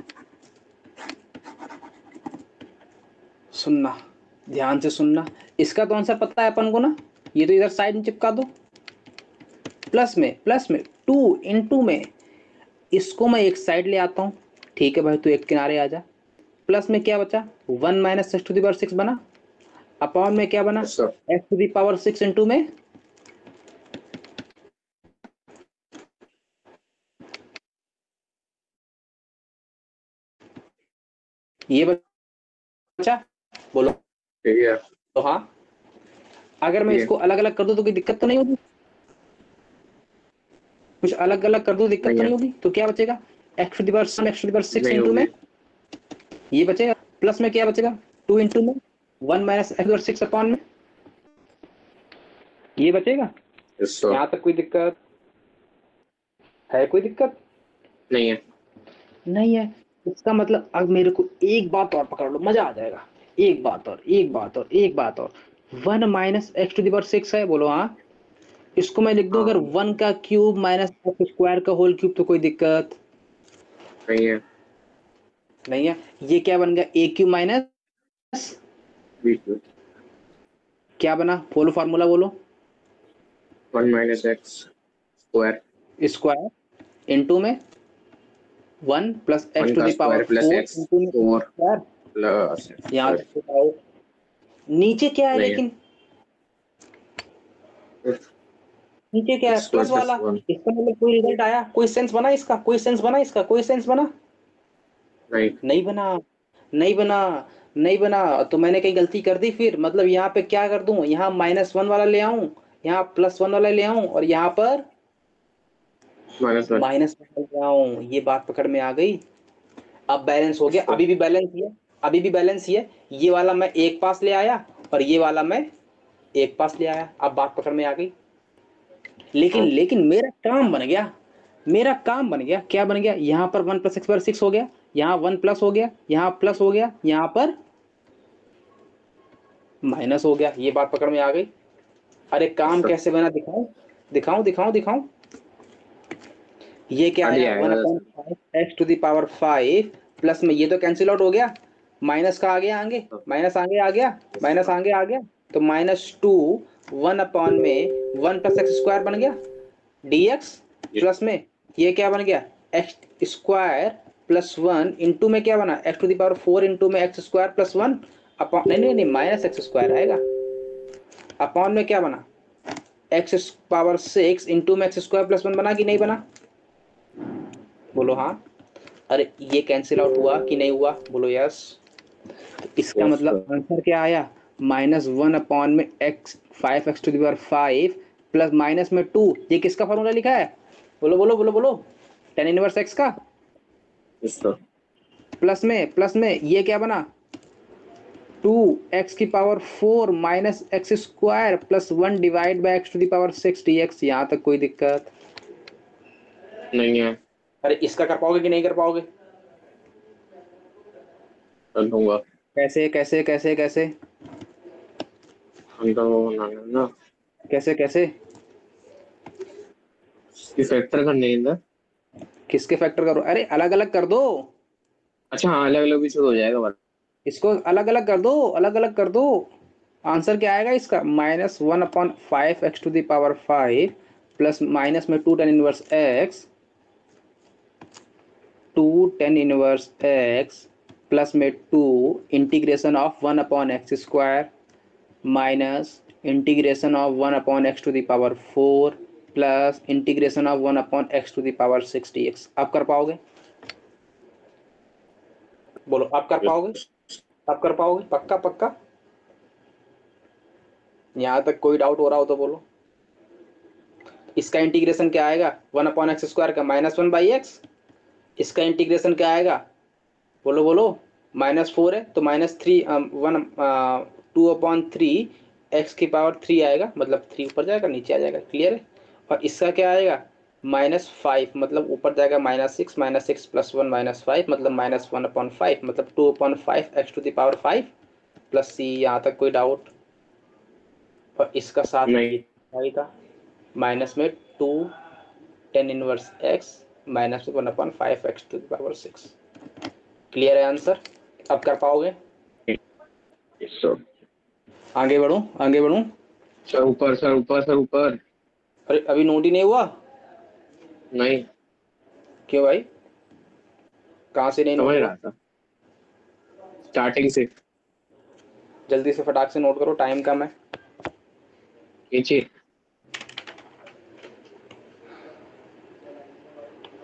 सुनना, ध्यान से सुनना। इसका तो आंसर पता है अपन को ना, ये तो इधर साइड में चिपका दो। प्लस में 2 इंटू में, इसको मैं एक साइड ले आता हूँ। ठीक है भाई, तू एक किनारे आ जा। प्लस में क्या बचा 1 minus x to the power 6 बना, अपॉन में क्या बना Yes, sir. X to the power 6 into में ये बचा। बोलो ठीक है। तो हाँ, अगर मैं ठीक है। इसको अलग अलग कर दूं तो कोई दिक्कत तो नहीं होगी, कुछ अलग अलग कर दूं दिक्कत नहीं तो है। नहीं होगी। तो क्या बचेगा एक्स टू द पावर 6 नहीं इंटू में होगी। ये बचेगा, प्लस में क्या बचेगा 2 इंटू में 1 माइनस एक्स पावर 6 अपॉन में ये बचेगा। Yes, sir. यहाँ तक कोई दिक्कत है? कोई दिक्कत नहीं है। नहीं है। इसका मतलब अब मेरे को एक बात और पकड़ लो, मजा आ जाएगा। एक बात और, एक बात और, एक बात और, 1 minus x to the power 6 है, बोलो हाँ। इसको मैं लिख दूं अगर हाँ। 1 का क्यूब माइनस एक्स स्क्वायर का होल क्यूब, तो कोई दिक्कत नहीं है। नहीं है। ये क्या बन गया ए क्यूब माइनस बीच में क्या बना, बोलो फार्मूला बोलो। 1 minus x square square into में 1 प्लस एक्स 1 टू का the power square plus 4 x into में 4 स्क्वायर। प्लस यहाँ एक्स। तक बताओ नीचे क्या है, नहीं है। लेकिन नीचे क्या है एक्स प्लस स्क्वायर प्लस वाला। 1। इसका मतलब कोई रिजल्ट आया, कोई सेंस बना इसका, कोई सेंस बना इसका, कोई सेंस बना नहीं। नहीं बना, नहीं बना, नहीं बना। तो मैंने कहीं गलती कर दी फिर, मतलब यहाँ पे क्या कर दूं, यहाँ -1 वाला ले आऊं, यहाँ +1 वाला ले आऊं, और यहाँ पर -1। -1 ले आऊं। ये बात पकड़ में आ गई। अब बैलेंस हो गया, इसको अभी भी बैलेंस ही है, अभी भी बैलेंस ही है। ये वाला मैं एक पास ले आया और ये वाला मैं एक पास ले आया, अब बात पकड़ में आ गई। लेकिन हाँ। लेकिन मेरा काम बन गया, मेरा काम बन गया। क्या बन गया, यहाँ पर 1 प्लस एक्स पर 6 हो गया, यहाँ 1 प्लस हो गया, यहाँ प्लस हो गया, यहाँ पर माइनस हो गया। ये बात पकड़ में आ गई। अरे काम इसका कैसे बना, दिखाऊं दिखाऊं दिखाऊं दिखाऊं। ये क्या खाली आया आएगा वन दस। Upon five x to the power 5 plus में ये तो कैंसिल आउट हो गया, माइनस का आ गया आगे, माइनस आगे आ गया, माइनस इसका आगे आ गया, तो -2 1 अपॉन में 1 प्लस एक्स स्क्वायर बन गया dx, ये प्लस में ये क्या बन गया एक्स स्क्वायर प्लस 1 इंटू में क्या बना x to the power 4 into में एक्स स्क्वायर प्लस 1 अपॉन, नहीं नहीं नहीं माइनस एक्स स्क्वायर आएगा, अपॉन में क्या बना एक्स पावर 6 इंटू में एक्स स्क्वायर प्लस 1 बना कि नहीं बना, बोलो हाँ। अरे ये कैंसिल आउट हुआ कि नहीं हुआ, बोलो यस। तो इसका yes, मतलब आंसर क्या आया -1 अपॉन में x 5x to the power 5 plus minus में 2। ये किसका फॉर्मूला लिखा है, बोलो बोलो बोलो बोलो, tan इनवर्स x का, इसका प्लस में ये क्या बना 2x की power 4 minus x square plus 1 divide by x to the power 6 dx। यहाँ तक कोई दिक्कत? नहीं है। अरे इसका कर पाओगे कि नहीं कर पाओगे? कर दूंगा। कैसे कैसे कैसे कैसे हम तो वो बनाना है ना, कैसे कैसे इसकी फैक्टर करने के अंदर। किसके फैक्टर करो, अरे अलग अलग कर दो, अच्छा हाँ, अलग अलग भी शुरू हो जाएगा बात। इसको अलग अलग कर दो, अलग अलग कर दो। आंसर क्या आएगा इसका -1 upon 5x to the power 5 plus minus में 2 tan inverse x, 2 tan inverse x plus में 2 integration of 1 upon x square minus integration of 1 upon x to the power 4 plus integration of 1 upon x to the power 6 dx। आप कर पाओगे? बोलो आप कर पाओगे? आप कर पाओगे पक्का पक्का? यहाँ तक कोई डाउट हो रहा हो तो बोलो। इसका इंटीग्रेशन क्या आएगा 1 अपॉन एक्स स्क्वायर का -1 बाई एक्स। इसका इंटीग्रेशन क्या आएगा, बोलो बोलो, -4 है तो -2/3 एक्स की पावर 3 आएगा, मतलब 3 ऊपर जाएगा नीचे आ जाएगा, क्लियर है। और इसका क्या आएगा -5, मतलब ऊपर जाएगा -6, -6 प्लस 1 -5 मतलब -1/5 मतलब 2/5 x to the power 5 plus c। यहाँ तक कोई डाउट? और इसका साथ में नहीं। ये आएगा माइनस में 2 tan inverse x minus 1/5 x to the power 6। Clear है आंसर? अब कर पाओगे? सर आगे बढ़ूं, आगे बढ़ूं? सर ऊपर, सर ऊपर, सर ऊपर। अरे अभी नोट ही नहीं हुआ? नहीं क्यों भाई, कहाँ से नहीं नोट समझ हुआ? रहा था। स्टार्टिंग से जल्दी से फटाक से नोट करो, टाइम कम है। नीचे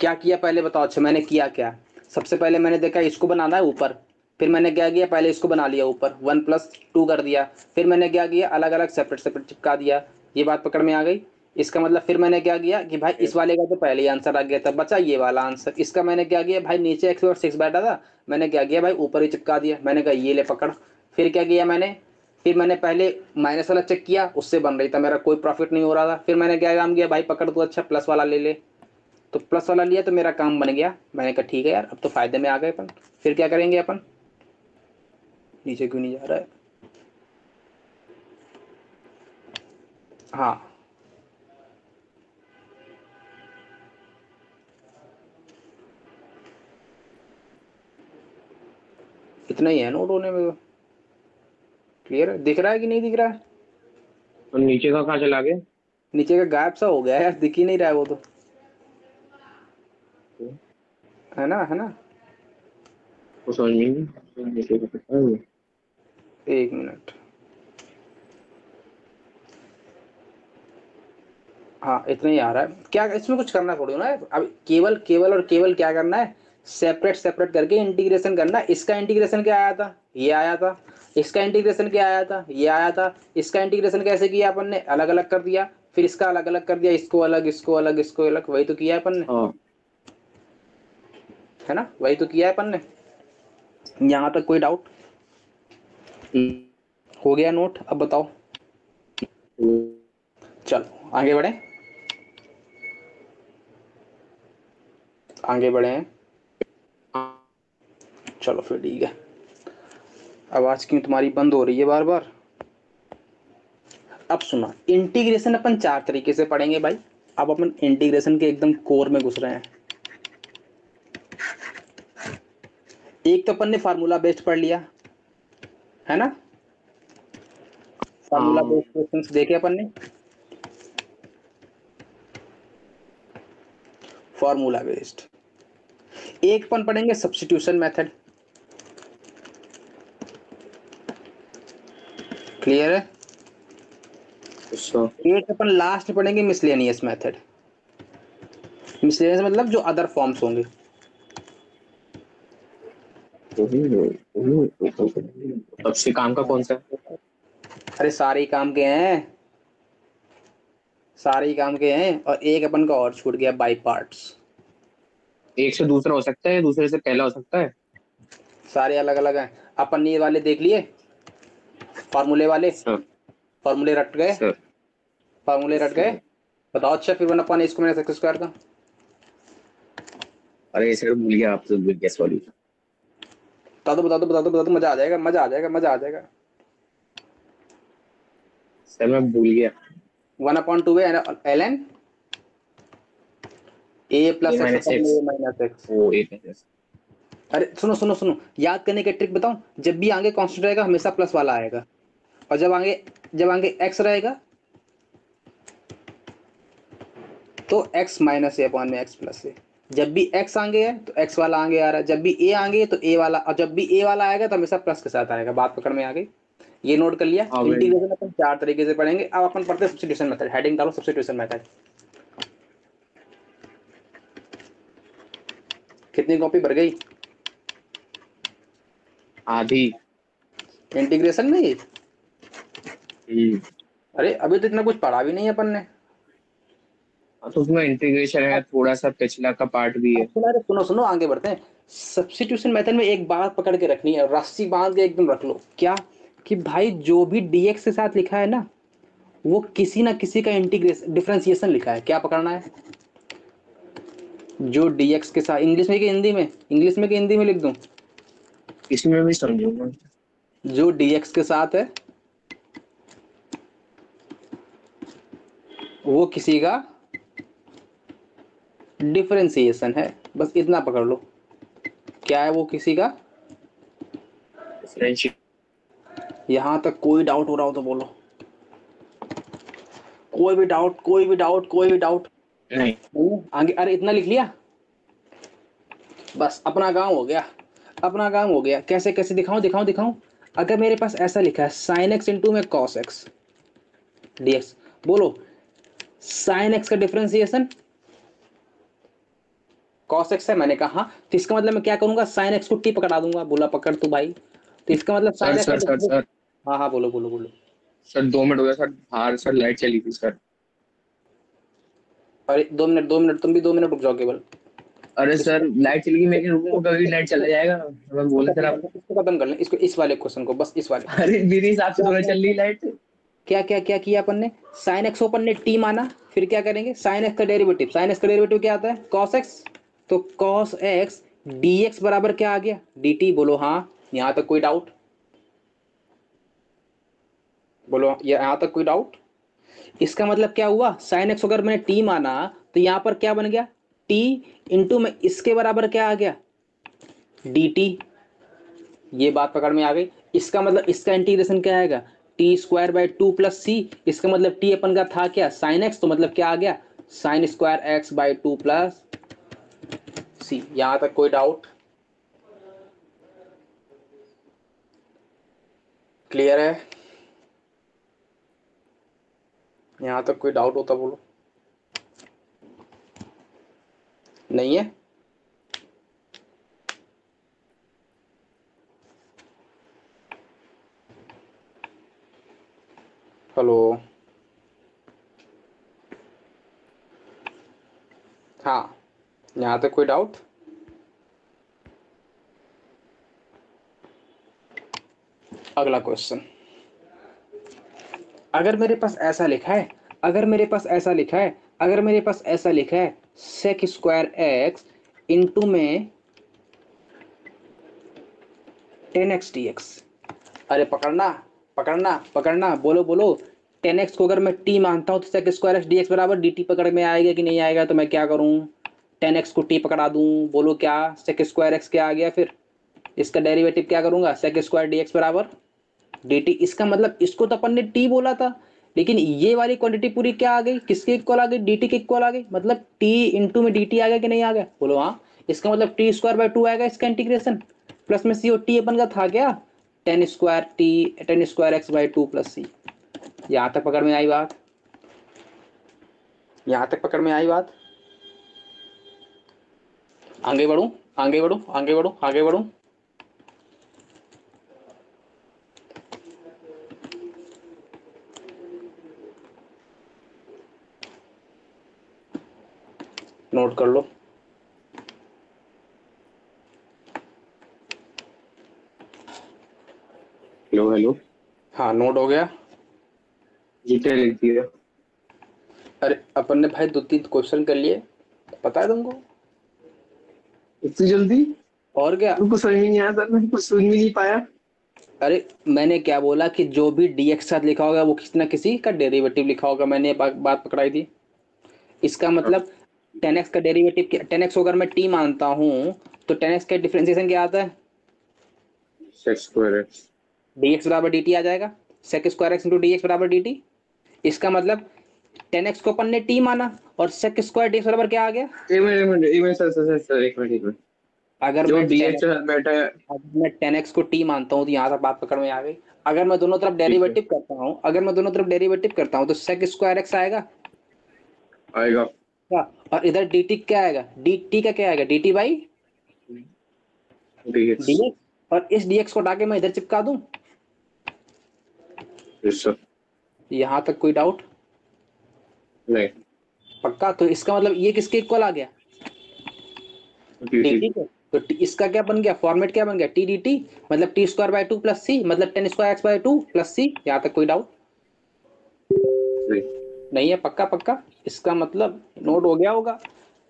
क्या किया पहले बताओ। अच्छा मैंने किया क्या, सबसे पहले मैंने देखा इसको बनाना है ऊपर, फिर मैंने क्या किया, पहले इसको बना लिया ऊपर 1+2 कर दिया, फिर मैंने क्या किया, अलग अलग सेपरेट सेपरेट चिपका दिया। ये बात पकड़ में आ गई। इसका मतलब फिर मैंने क्या किया कि भाई इस वाले का तो पहले ही आंसर आ गया था, बचा ये वाला आंसर। इसका मैंने क्या किया भाई, नीचे x/6 बैठा था, मैंने क्या किया भाई ऊपर ही चिपका दिया। मैंने कहा ये ले पकड़। फिर क्या किया मैंने, फिर मैंने पहले माइनस वाला चेक किया, उससे बन रही था, मेरा कोई प्रॉफिट नहीं हो रहा था। फिर मैंने क्या काम किया भाई, पकड़ तू अच्छा प्लस वाला ले ले, तो प्लस वाला लिया तो मेरा काम बन गया। मैंने कहा ठीक है यार, अब तो फायदे में आ गए अपन। फिर क्या करेंगे अपन, नीचे क्यों नहीं जा रहा है, हाँ इतना ही है नोट होने में। क्लियर है, दिख रहा है कि नहीं दिख रहा है। और नीचे का कहाँ चला गया? नीचे का गायब सा हो गया यार, दिख ही नहीं रहा है वो तो, है ना। वो समझ में नहीं नीचे का पता है। एक मिनट, हाँ इतना ही आ रहा है। क्या इसमें कुछ करना थोड़ी ना है, अब केवल केवल और केवल क्या करना है, सेपरेट सेपरेट करके इंटीग्रेशन करना है। इसका इंटीग्रेशन क्या आया था, ये आया था। इसका इंटीग्रेशन क्या आया था, ये आया था। इसका इंटीग्रेशन कैसे किया अपन ने, अलग अलग कर दिया, फिर इसका अलग अलग कर दिया, इसको अलग इसको अलग इसको अलग, वही तो किया है अपन ने, हाँ है ना, वही तो किया है अपन ने। यहाँ तक कोई डाउट, हो गया नोट, अब बताओ। चलो आगे बढ़े, आगे बढ़े हैं। चलो फिर ठीक है। आवाज क्यों तुम्हारी बंद हो रही है बार बार। अब सुना, इंटीग्रेशन अपन 4 तरीके से पढ़ेंगे भाई। अब अपन इंटीग्रेशन के एकदम कोर में घुस रहे हैं। एक तो अपन ने फार्मूला बेस्ड पढ़ लिया, है ना, फार्मूला हाँ बेस्ड क्वेश्चंस देखे अपन ने। फार्मूला बेस्ड एक अपन पढ़ेंगे सब्स्टिट्यूशन मेथड। क्लियर है। अच्छा एक अपन लास्ट में पढ़ेंगे मिसलेनियस मेथड। मिसलेनियस मतलब जो अदर फॉर्म्स होंगे। सबसे काम का कौन सा है? अरे सारे ही काम के हैं, सारे ही काम के हैं, और एक अपन का और छूट गया, बाई पार्ट्स। एक से दूसरा हो सकता है, दूसरे से पहला हो सकता है। सारे अलग अलग हैं। अपन ये वाले देख लिए, फार्मूले वाले, सर फार्मूले रट गए, सर फार्मूले रट गए। बताओ अच्छा, फिर वन अपन इसको मैंने सक्सेस स्क्वायर का, अरे सर भूल गया, आपसे भूल गया, सॉरी। बता दो, मजा आ जाएगा, मजा आ जाएगा, मजा आ जाएगा। सर मैं भूल गया। 1/2 है l n a a plus x minus अपन एक्स, ए माइनस एक्स। ओ ए माइनस। अरे सुनो सुनो सुनो, याद करने की ट्रिक बताऊं, जब भी आगे कांस्टेंट रहेगा हमेशा प्लस वाला आएगा, और जब आगे एक्स रहेगा तो x माइनस ए अपॉन में x प्लस ए। जब भी x आगे है तो x वाला आगे आ रहा है, जब भी a आगे है तो a वाला, और जब भी a वाला आएगा तो हमेशा प्लस के साथ आएगा। बात पकड़ में आ गई, ये नोट कर लिया। हाँ भाई। इंटीग्रेशन अपन 4 तरीके से पढ़ेंगे। अब अपन पढ़ते हैं सब्स्टिट्यूशन मेथड। हेडिंग डालो सब्स्टिट्यूशन मेथड। कितनी कॉपी भर गई आधी। इंटीग्रेशन में ही। हम्म। अरे अभी तो इतना कुछ पढ़ा भी नहीं है अपन ने। तो उसमें इंटीग्रेशन है, थोड़ा सा पिछला का पार्ट भी है। अब सुना, सुनो सुनो आगे बढ़ते हैं। सब्स्टिट्यूशन मेथड में एक बात पकड़ के रखनी है, रस्सी बांध के एकदम रख लो, क्या कि भाई जो भी dx के साथ लिखा है ना, वो किसी ना किसी का इंटीग्रेशन डिफरेंशिएशन लिखा है। क्या पकड़ना है, जो dx के साथ, इंग्लिश में कि हिंदी में, इंग्लिश में कि हिंदी में लिख दूं, इसमें भी समझूंगा। जो dx के साथ है वो किसी का डिफरेंशिएशन है। बस इतना पकड़ लो, क्या है वो किसी का। डिफरेंशियल। यहां तक कोई डाउट हो रहा हो तो बोलो, कोई भी डाउट, कोई भी डाउट, कोई भी डाउट। नहीं। आगे, अरे इतना लिख लिया, बस अपना काम हो गया। अपना काम हो गया। कैसे कैसे दिखाऊं? अगर मेरे पास ऐसा लिखा है साइन एक्स इंटू में कॉस एक्स डीएक्स, बोलो साइन एक्स का डिफरेंशिएशन कॉस एक्स है, मैंने कहा हाँ, तो इसका मतलब मैं क्या करूंगा, साइन एक्स को टी पकड़ा दूंगा। बोला पकड़ तू भाई, तो इसका मतलब सर साइन एक्स का सर सर डिफरेंस। सर हाँ हाँ बोलो बोलो बोलो। सर 2 मिनट हो गया सर, बाहर सर लाइट चली थी सर। अरे 2 मिनट तुम भी 2 मिनट रुक जाओ केवल। अरे इसको सर लाइट चली गई मेरे रूम में, कभी लाइट चला जाएगा, मैं बोले सर आप। इसको खत्म कर लें, इसको इस वाले क्वेश्चन को, बस इस वाले अरे मेरे हिसाब से तो नहीं चल रही को। लाइट। क्या किया अपन ने, साइन एक्स को अपन ने टी माना, फिर क्या करेंगे, साइन एक्स का डेरिवेटिव, साइन एक्स का डेरिवेटिव क्या आता है, कॉस एक्स। तो कॉस एक्स dx बराबर क्या आ गया, dt। बोलो हाँ, यहां तक कोई डाउट, बोलो यहां तक कोई डाउट। इसका मतलब क्या हुआ, साइन एक्स अगर मैंने टी माना तो यहां पर क्या बन गया, टी इंटू में इसके बराबर क्या आ गया, dt। ये बात पकड़ में आ गई। इसका मतलब इसका इंटीग्रेशन क्या आएगा, t square by two plus c. इसका मतलब टी अपन का था क्या, साइन एक्स, तो मतलब क्या आ गया, sine square x by two plus c. यहां तक कोई डाउट, क्लियर है? यहां तक कोई डाउट होता बोलो, नहीं है? हेलो, हाँ, यहां तक कोई डाउट? अगला क्वेश्चन, अगर मेरे पास ऐसा लिखा है, सेक स्क्वायर एक्स इंटू में 10x dx। अरे पकड़ना, बोलो बोलो, 10x को अगर मैं t मानता हूं तो sec square x d x बराबर dt पकड़ में आएगा कि नहीं आएगा, तो मैं क्या करूं, 10x को t पकड़ा दूं। बोलो क्या, सेक स्क्वायर एक्स क्या आ गया, फिर इसका डेरिवेटिव क्या करूंगा, सेक स्क्वायर डी एक्स बराबर dt। इसका मतलब इसको तो अपन ने t बोला था, लेकिन ये वाली क्वांटिटी पूरी क्या आ गई, किसके इक्वल आ गई, dt के इक्वल आ गई। मतलब t इंटू में dt आ गया कि नहीं आ गया, बोलो हाँ। इसका मतलब टी स्क्वायर बाई टू आएगा इसका इंटीग्रेशन, प्लस में सी, और टी अपन का था क्या, tan square x by two plus c. यहां तक पकड़ में आई बात, आगे बढ़ू, आगे बढ़ू। नोट कर लो, हेलो हेलो। हाँ नोट हो गया। जीटे लिख दिया। अरे अपन ने भाई 2-3 क्वेश्चन कर लिए, पता है तुमको, इतनी जल्दी? और क्या। मेरे को समझ में नहीं आया सर, मैं कुछ सुन भी नहीं पाया। अरे मैंने क्या बोला कि जो भी dx साथ लिखा होगा वो किसी ना किसी का डेरिवेटिव लिखा होगा, मैंने ये बात पकड़ाई थी। इसका मतलब 10x का डेरिवेटिव, 10x को अगर मैं t मानता हूं तो 10x का डिफरेंशिएशन क्या आता है, सेक्स स्क्वायर एक्स। dx बराबर dt आ जाएगा, sec square x into D x बराबर dt। इसका मतलब 10x को अपन ने t माना और sec स्क्वायर dx बराबर क्या आ गया। एक मिनट सर, एक मिनट। अगर जो मैं डी 10x एच बैठा है। अगर मैं 10x को t मानता हूं तो यहाँ तक बात पकड़ में आ गई। अगर मैं दोनों तरफ ठीक है, डेरिवेटिव करता हूं तो sec स्क्वायर x आएगा आएगा। क्या, और इधर dt क्या आएगा, dt का क्या आएगा, dt by D x. dx, और इस dx को हटा के मैं इधर चिपका दूं। Yes sir. यहां तक कोई डाउट, नहीं। पक्का। तो इसका मतलब ये किसके इक्वल आ गया, डी टी। dt के। तो इसका क्या बन गया, फॉर्मेट क्या बन गया, टी डी टी, मतलब t square by two plus c, मतलब 10 square x by two plus c. यहां तक कोई डाउट नहीं। नहीं है, पक्का। इसका मतलब नोट हो गया होगा,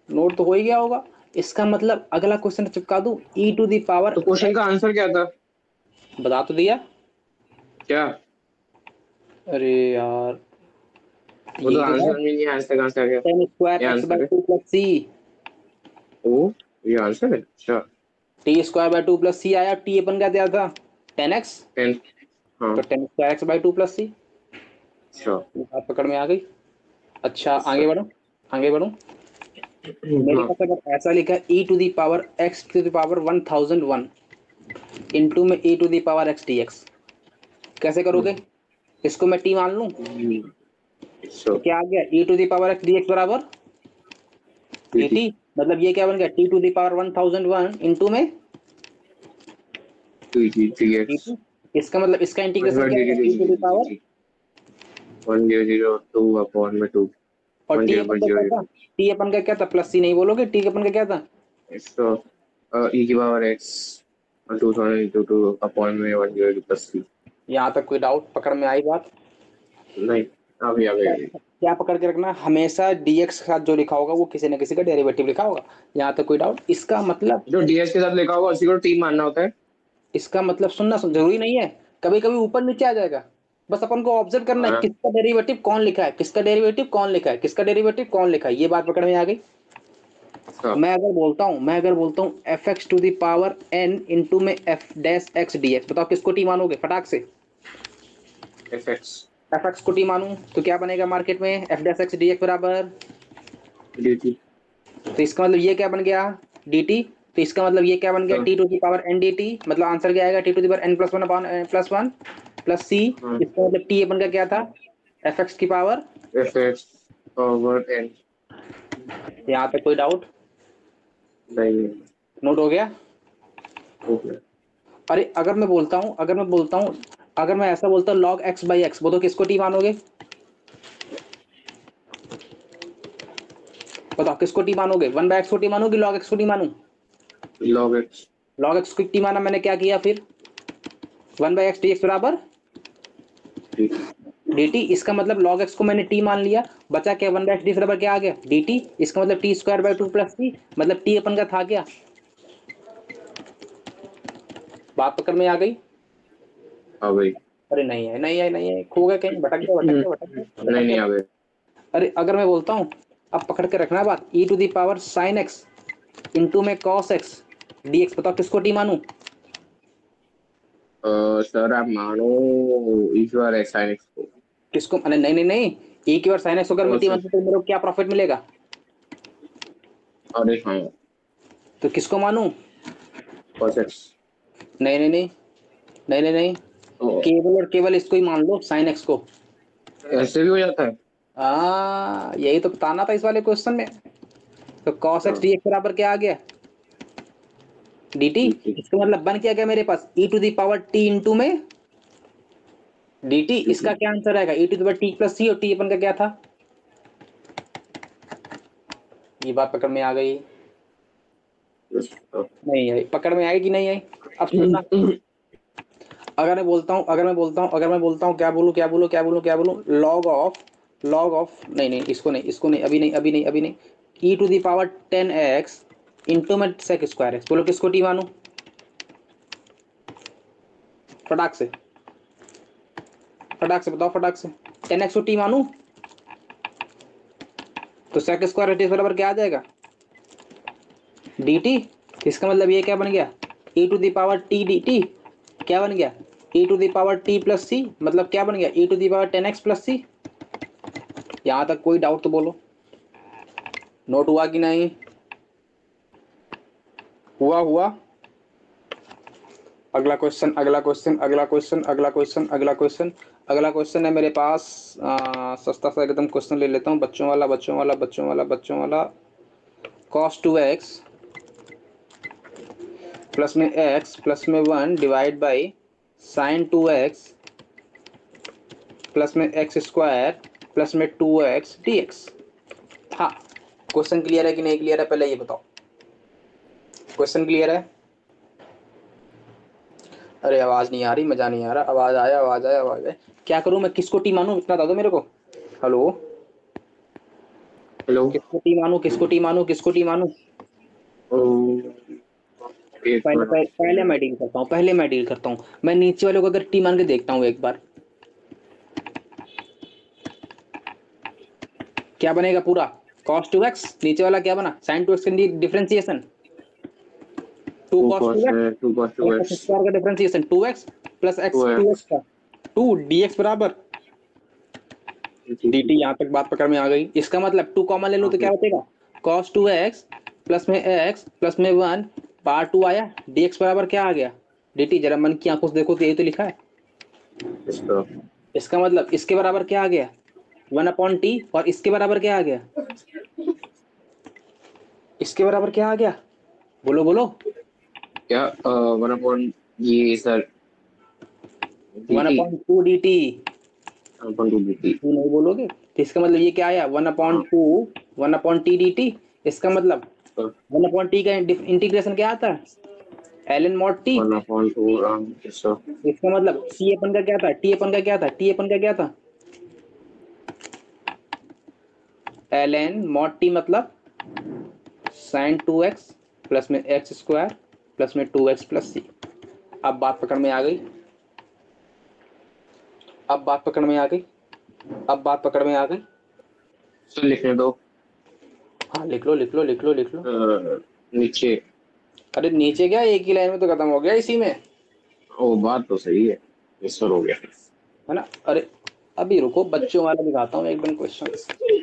नोट तो हो ही गया होगा। इसका मतलब अगला क्वेश्चन चिपका दूं, e टू दी पावर तो क्वेश्चन का आंसर क्या था? बता तो दिया। क्या? अरे यार, वो तो यही तो था, आंसर में नहीं, आंसर कहाँ से आ गया? 10 स्क्वायर ये एक्स बाई आंसर है? टू प्लस सी, ओ, ये आंसर है, अच्छा। T square by two plus c आया, टी अपन का दिया था 10x, 10। हाँ। तो 10 square x by two plus c. अच्छा। बात पकड़ में आ गई। अच्छा आगे बढ़ो। मेरे हाँ। पास अगर ऐसा लिखा है e to the power x to the power 1001, into में e to the power x dx। कैसे करोगे? इसको मैं t मान लूं तो क्या आ गया? e to the power x dx बराबर dt। मतलब ये क्या बन गया? t to the power 1001 into में dt। इसका मतलब इसका इंटीग्रेशन क्या है? t to the power 1002 upon में 2 और t अपन का क्या था? t अपन का क्या था? प्लस c नहीं बोलोगे, t अपन का क्या था? इसको e की पावर x 2000 into 2 अपॉन में 1 प्लस c। यहाँ तक कोई डाउट? पकड़ में आई बात? नहीं, अभी क्या पकड़ के रखना, हमेशा dx के साथ जो लिखा होगा वो किसी न किसी का डेरिवेटिव लिखा होगा। यहाँ तक कोई डाउट? इसका मतलब जो dx के साथ लिखा होगा उसी को t मानना होता है। इसका मतलब सुनना जरूरी नहीं है, कभी कभी ऊपर नीचे आ जाएगा। बस अपन को ऑब्जर्व करना है किसका डेरिवेटिव कौन लिखा है, किसका डेरिवेटिव कौन लिखा है, किसका डेरिवेटिव कौन लिखा है। ये बात पकड़ में आ गई। मैं अगर बोलता हूँ f x to the power n into में f dash x d x, बताओ किसको टी मानोगे फटाक से? एफ एक्स को टी मानूं तो क्या बनेगा मार्केट में? F dash x d x बराबर dt। तो इसका मतलब ये क्या बन गया? dt। तो इसका मतलब ये क्या बन गया? T to the power n dt। मतलब आंसर क्या आएगा? T to the power n plus one upon plus one plus c. इसका मतलब टी अपन का क्या था? एफ एक्स की power f x power n। यहाँ तक कोई डाउट? नहीं, नोट हो गया? ओके। अरे अगर मैं ऐसा बोलता हूँ log x बाई एक्स, बोलो किसको टी मानोगे? बताओ किसको टी मानोगे? 1 बाई एक्स को टी मानोगे, log x को टी मानूं? log x को टी माना, मैंने क्या किया फिर? 1 बाई एक्स डी एक्स बराबर dt। इसका मतलब log x को मैंने t मान लिया, बचा क्या? 1 बाई एक्स डी बराबर क्या आ गया? dt। इसका मतलब t square by 2 plus c, मतलब t अपन का था क्या? बात पकड़ में आ गई? आ गई। अरे नहीं है, खो गए कहीं, भटक गए। नहीं आ गए। अरे अगर मैं बोलता हूँ, अब पकड़ के रखना बात, e to the power sine x into में cos x dx, बताओ किसको t मानूं? सर आप मानो ईश्वर है साइन एक्स को। किसको? अरे नहीं, e की बार साइन x अगर मैं t मानूं तो मेरे को क्या प्रॉफिट मिलेगा? अरे हाँ, तो किसको मानूं? cos x। नहीं, केवल और केवल इसको ही मान लो, साइन x को। ऐसे भी हो जाता है? यही तो बताना था इस वाले क्वेश्चन में। तो cos x dx बराबर क्या आ गया? dt। इसका मतलब बन क्या गया मेरे पास? e to the power t into में dt। इसका क्या आंसर आएगा? e to the power t plus c, और t अपन का क्या था? ये बात पकड़ में आ गई? नहीं आई? पकड़ में आई कि नहीं आई? अब सुनना, अगर मैं बोलता हूँ क्या बोलूं लॉग ऑफ नहीं, इसको नहीं, अभी नहीं, e to the power 10x into में सेक स्क्वायर एक्स, बोलो किसको टी मानूं? फटाक से बताओ, फटाक से। 10x को टी मानूं तो सेक स्क्वायर एक्स बराबर क्या आ जाएगा? dt। इसका मतलब ये क्या बन गया? e to the power t dt। क्या बन गया? e to the power t plus c, मतलब क्या बन गया? e to the power 10x plus c। यहां तक कोई डाउट तो बोलो? नोट हुआ कि नहीं? हुआ? अगला क्वेश्चन है मेरे पास। सस्ता सा एकदम क्वेश्चन ले लेता हूँ, बच्चों वाला। cos 2x प्लस में x प्लस में 1 divide by sine 2x plus में x स्क्वायर प्लस में 2x dx। हाँ, क्वेश्चन क्लियर है कि नहीं क्लियर है? पहले ये बताओ, क्वेश्चन क्लियर है? अरे आवाज नहीं आ रही, मजा नहीं आ रहा। आवाज आया। क्या करूं मैं? किसको टी मानूं? इतना बता दो मेरे को। हेलो, किसको टी मानूं? पहले मैं डील करता हूं। मैं नीचे वाले को अगर टी मान के देखता हूं एक बार, क्या बनेगा पूरा? cos 2x, नीचे वाला क्या बना? sin 2x का डिफरेंशिएशन, 2 cos 2x स्क्वायर का differentiation 2x plus x 2x का 2 dx बराबर dt। यहाँ तक बात पकड़ में आ गई? इसका मतलब 2 कॉमन ले लूं तो क्या बचेगा? cos 2x प्लस में x प्लस में 1 पावर 2 आया, dx बराबर क्या आ गया? dt, जरा मन की आंखों से देखो तो यही तो लिखा है। इसका इसका मतलब इसके बराबर क्या आ गया 1/t, और इसके बराबर क्या आ गया, इसके बराबर क्या आ गया, बोलो बोलो। क्या 1 ये sir one dt upon two D T, 1/2 dt। तू नहीं बोलोगे तो इसका मतलब ये क्या आया 1/2 टी dt। इसका मतलब 1/t का इंटीग्रेशन क्या आता है ln mod t। 1/2 इसका इसका मतलब t अपन का क्या था, t अपन का क्या था, t अपन का क्या था, ln mod t मतलब sin 2x प्लस में x स्क्वायर प्लस में 2x प्लस c। अब बात पकड़ में आ गई, अब बात पकड़ में आ गई, अब बात पकड़ में आ गई। सर लिखने दो। हाँ लिख लो लिख लो लिख लो लिख लो। नीचे। अरे नीचे क्या, एक ही लाइन में तो खत्म हो गया इसी में, ओ बात तो सही है, ये सर हो गया। है ना। अरे अभी रुको, बच्चों वाला दिखाता हूँ एकदम क्वेश्चन।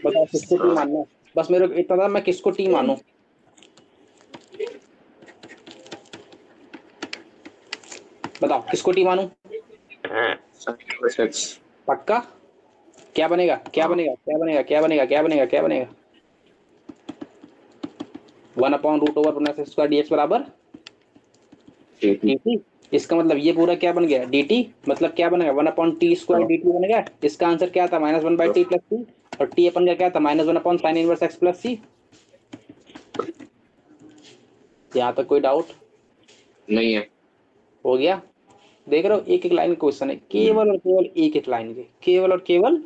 बताओ किसको टी मानना है, बस मेरे को इतना था मैं किसको टी मानूं। बताओ किसको टी मानूं, पक्का। क्या बनेगा क्या हाँ बनेगा क्या बनेगा क्या बनेगा क्या बनेगा क्या बनेगा 1/√/(x² dx बराबर dt। इसका मतलब ये पूरा क्या बन गया dt, मतलब क्या बनेगा 1/t² dt बनेगा। इसका आंसर क्या था -1/t प्लस c, और t अपन का क्या था -1/sin inverse x plus c। यहाँ तक कोई डाउट नहीं है। हो गया। देख रहे हो एक एक लाइन क्वेश्चन है, केवल और केवल एक एक लाइन के, केवल और केवल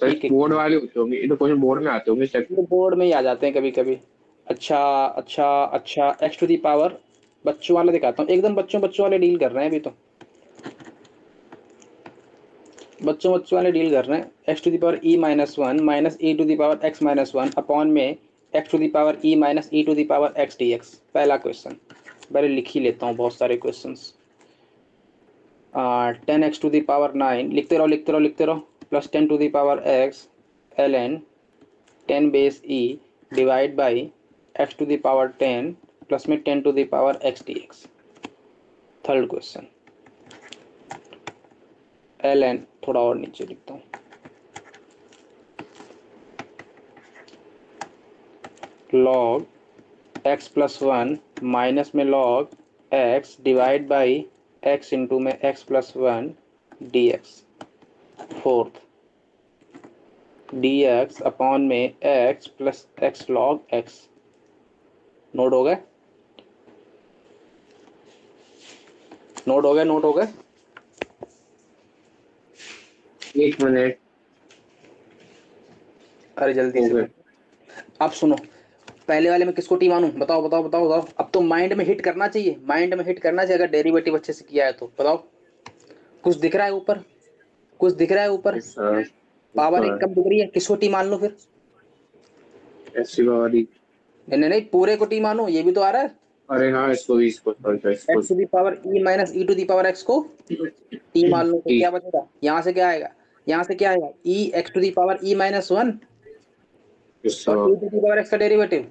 सर एक एक। बोर्ड वाले होते होंगे, ये तो क्वेश्चन बोर्ड में आते होंगे सर। तो बोर्ड में ही आ जाते हैं कभी कभी। अच्छा अच्छा अच्छा, x⁴ बच्चों वाला दिखाता हूँ एकदम, बच्चों बच्चों वाले डील कर रहे हैं अभी तो, बच्चों बच्चों वाले डील कर रहे हैं। x⁻e−1 माइनस e⁻x−1 अपॉन में x⁻e−e⁻x dx। पहला क्वेश्चन पहले लिख ही लेता हूँ, बहुत सारे क्वेश्चन। 10x⁹ लिखते रहो लिखते रहो लिखते रहो, plus 10⁻x ln 10 base e divide by x⁻10 plus में 10⁻x dx। Third question ln, थोड़ा और नीचे लिखता हूँ, log x+1 माइनस में log x divide by x into में x+1 dx। Fourth dx upon में x plus x log x। Note हो गए, नोट हो गए, नोट हो गए। 1 मिनट अरे जल्दी हो से गए। अब सुनो, पहले वाले में किसको टी मानूं, बताओ बताओ बताओ बताओ। अब तो माइंड में हिट करना चाहिए, माइंड में हिट करना चाहिए, अगर डेरिवेटिव अच्छे से किया है तो बताओ। कुछ दिख रहा है ऊपर, कुछ दिख रहा है ऊपर, सर पावर एक ऊपर कम दिख रही है, किसको टी मान लो फिर। ऐसी वाली। नहीं नहीं, पूरे को टी मानो, ये भी तो आ रहा है। अरे हाँ इसको भी, इसको सॉरी इसको। x⁻e−e⁻x को टी मान लो तो क्या बचेगा, यहाँ से क्या आएगा, यहाँ से क्या आएगा e x⁻e−1 और e⁻x का डेरिवेटिव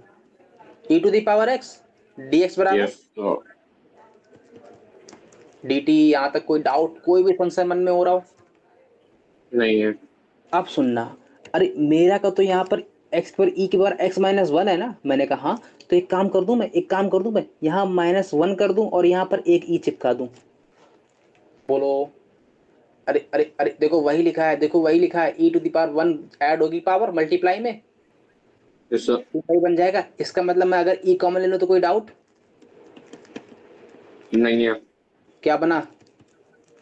e⁻x dx बराबर यस dt। यहाँ तक कोई डाउट, कोई भी संशय मन में हो रहा हो। नहीं है। अब सुनना, अरे मेरा का तो यहाँ पर x पर e के बार x-1 है ना, मैंने कहा हाँ, तो एक काम कर दूं मैं, एक काम कर दूं मैं, यहाँ -1 कर दूं और यहाँ पर एक e चिपका दूं। बोलो। अरे अरे अरे देखो वही लिखा है, देखो वही लिखा है, e⁻1 ऐड होगी पावर मल्टीप्लाई में, यस सर। तो वही बन जाएगा। इसका मतलब मैं अगर e कॉमन ले लूं तो कोई डाउट, नहीं है। क्या बना,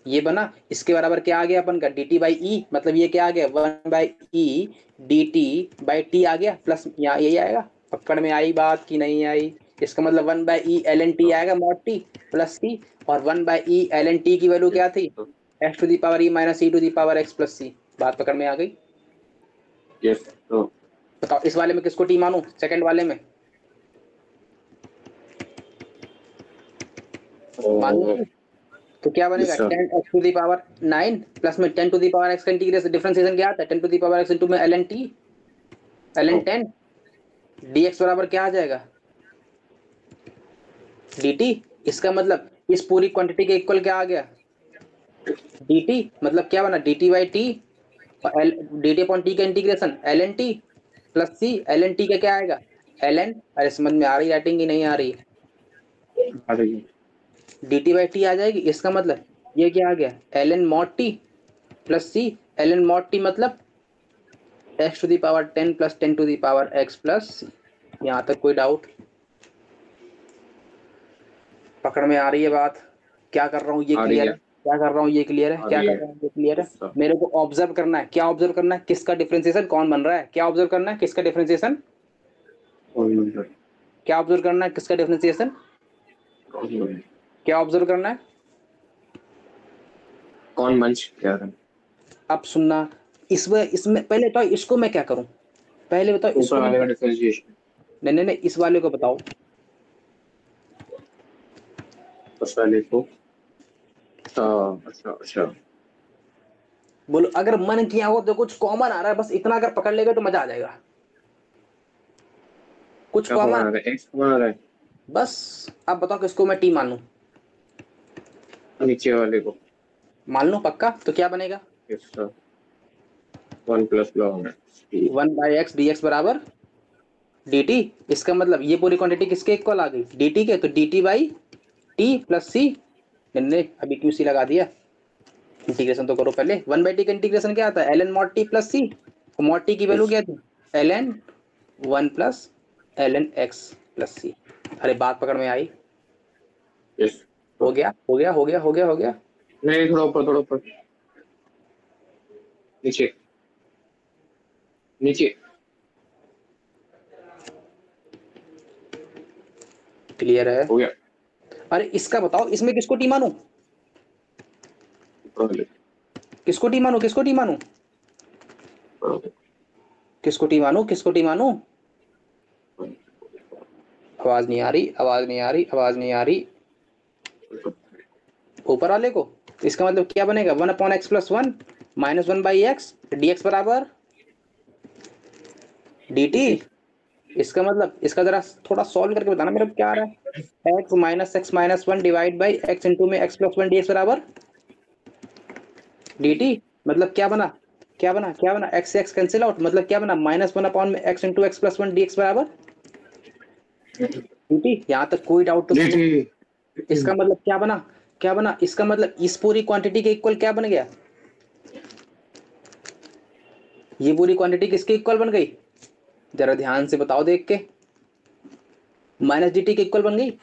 ये बना। इसके बराबर क्या आ गया अपन का dt/e, मतलब ये क्या आ गया 1/e dt/t आ गया, प्लस यहाँ यही आएगा। पकड़ में आई बात की नहीं आई। इसका मतलब 1/e ln t आएगा mod t प्लस c, और 1/e ln t की वैल्यू क्या थी x⁻e−e⁻x प्लस c। बात पकड़ में आ गई। यस तो बताओ इस वाले में किसको टी मानूं, सेकंड वाले में मानूं तो क्या बनेगा यस सर। 10x⁹ प्लस में 10x का इंटीग्रेशन डिफरेंशिएशन क्या आता है 10x इंटू में ln t ln 10 dx बराबर क्या आ जाएगा dt। इसका मतलब इस पूरी क्वांटिटी के इक्वल क्या आ गया, dt, मतलब क्या बना, dt बाई टी और एल dt अपॉन टी का integration l n t plus c, l n t का क्या आएगा एल एन, अरे समझ में आ रही राइटिंग की नहीं आ रही, आ रही है। dt बाई टी आ जाएगी। इसका मतलब ये क्या आ गया l n mod t plus c, l n mod t मतलब x to the power 10 plus 10 to the power x plus c. यहाँ तक कोई डाउट, पकड़ में आ रही है बात, क्या कर रहा हूँ ये आ रही क्लियर है। है, क्या कर रहा हूँ ये क्लियर है, आ क्या रही कर है। रहा हूँ ये क्लियर है। Yes sir. मेरे को ऑब्जर्व करना है, क्या ऑब्जर्व करना है, किसका डिफरेंशिएशन कौन बन रहा है, क्या ऑब्जर्व करना है किसका डिफरेंशिएशन, कौन बन रहा है? क्या ऑब्जर्व करना है किसका डिफरेंशिएशन, कौन बन रहा है? क्या ऑब्जर्व करना है। कौन मंच क्या है? अब सुनना, इसमें पहले तो इसको मैं क्या करूं, पहले बताओ ऊपर इसको मैं वाले का क्या, डिफरेंशिएशन। नहीं नहीं नहीं इस वाले को बताओ, उस वाले को। अच्छा अच्छा अच्छा। बोलो अगर मन किया हो तो कुछ कॉमन आ रहा है, बस इतना अगर पकड़ लेगा तो मजा आ जाएगा, कुछ क्या कौन आ कॉमन, रहा है? एक्स कौन आ रहा है? बस अब बताओ किसको मैं टी मान लूं, नीचे वाले को। मान लूं पक्का, तो क्या बनेगा yes sir. 1 plus log x. 1/x dx बराबर dt। इसका मतलब ये पूरी क्वांटिटी किसके इक्वल आ गई dt के, तो dt बाई टी प्लस सी, मैंने अभी क्यू सी लगा दिया, इंटीग्रेशन तो करो पहले, 1/t का इंटीग्रेशन क्या आता है l n mod t plus c, mod t की वैल्यू क्या थी l n 1 plus l n x plus c. अरे बात पकड़ में आई, यस। हो गया हो गया हो गया हो गया हो गया, नहीं, थोड़ा ऊपर, थोड़ा ऊपर। नीचे। नीचे। क्लियर है। हो गया। अरे इसका बताओ इसमें किसको टी मानू, ऊपर वाले। किसको टी मानू, किसको टी मानू, ऊपर वाले। किसको टी मानू, किसको टी मानू, आवाज नहीं आ रही, आवाज नहीं आ रही, आवाज नहीं आ रही, ऊपर वाले को। तो इसका मतलब क्या बनेगा 1 upon x plus 1 minus 1/x dx बराबर dt। इसका मतलब इसका जरा थोड़ा सॉल्व करके बताना मेरे को क्या आ रहा है, x - x - 1 divide by x into में x प्लस 1 dx बराबर dt। मतलब क्या बना, क्या बना, क्या बना, x से x कैंसिल आउट, मतलब क्या बना -1 अपॉन में x into x plus 1 dx बराबर dt। यहाँ तक कोई डाउट तो सुनो, नीचे। इसका मतलब क्या बना, क्या बना, इसका मतलब इस पूरी क्वांटिटी के इक्वल क्या बन गया, ये पूरी क्वांटिटी किसके इक्वल बन गई, जरा ध्यान से बताओ देख के, माइनस डी टी के इक्वल बन गई,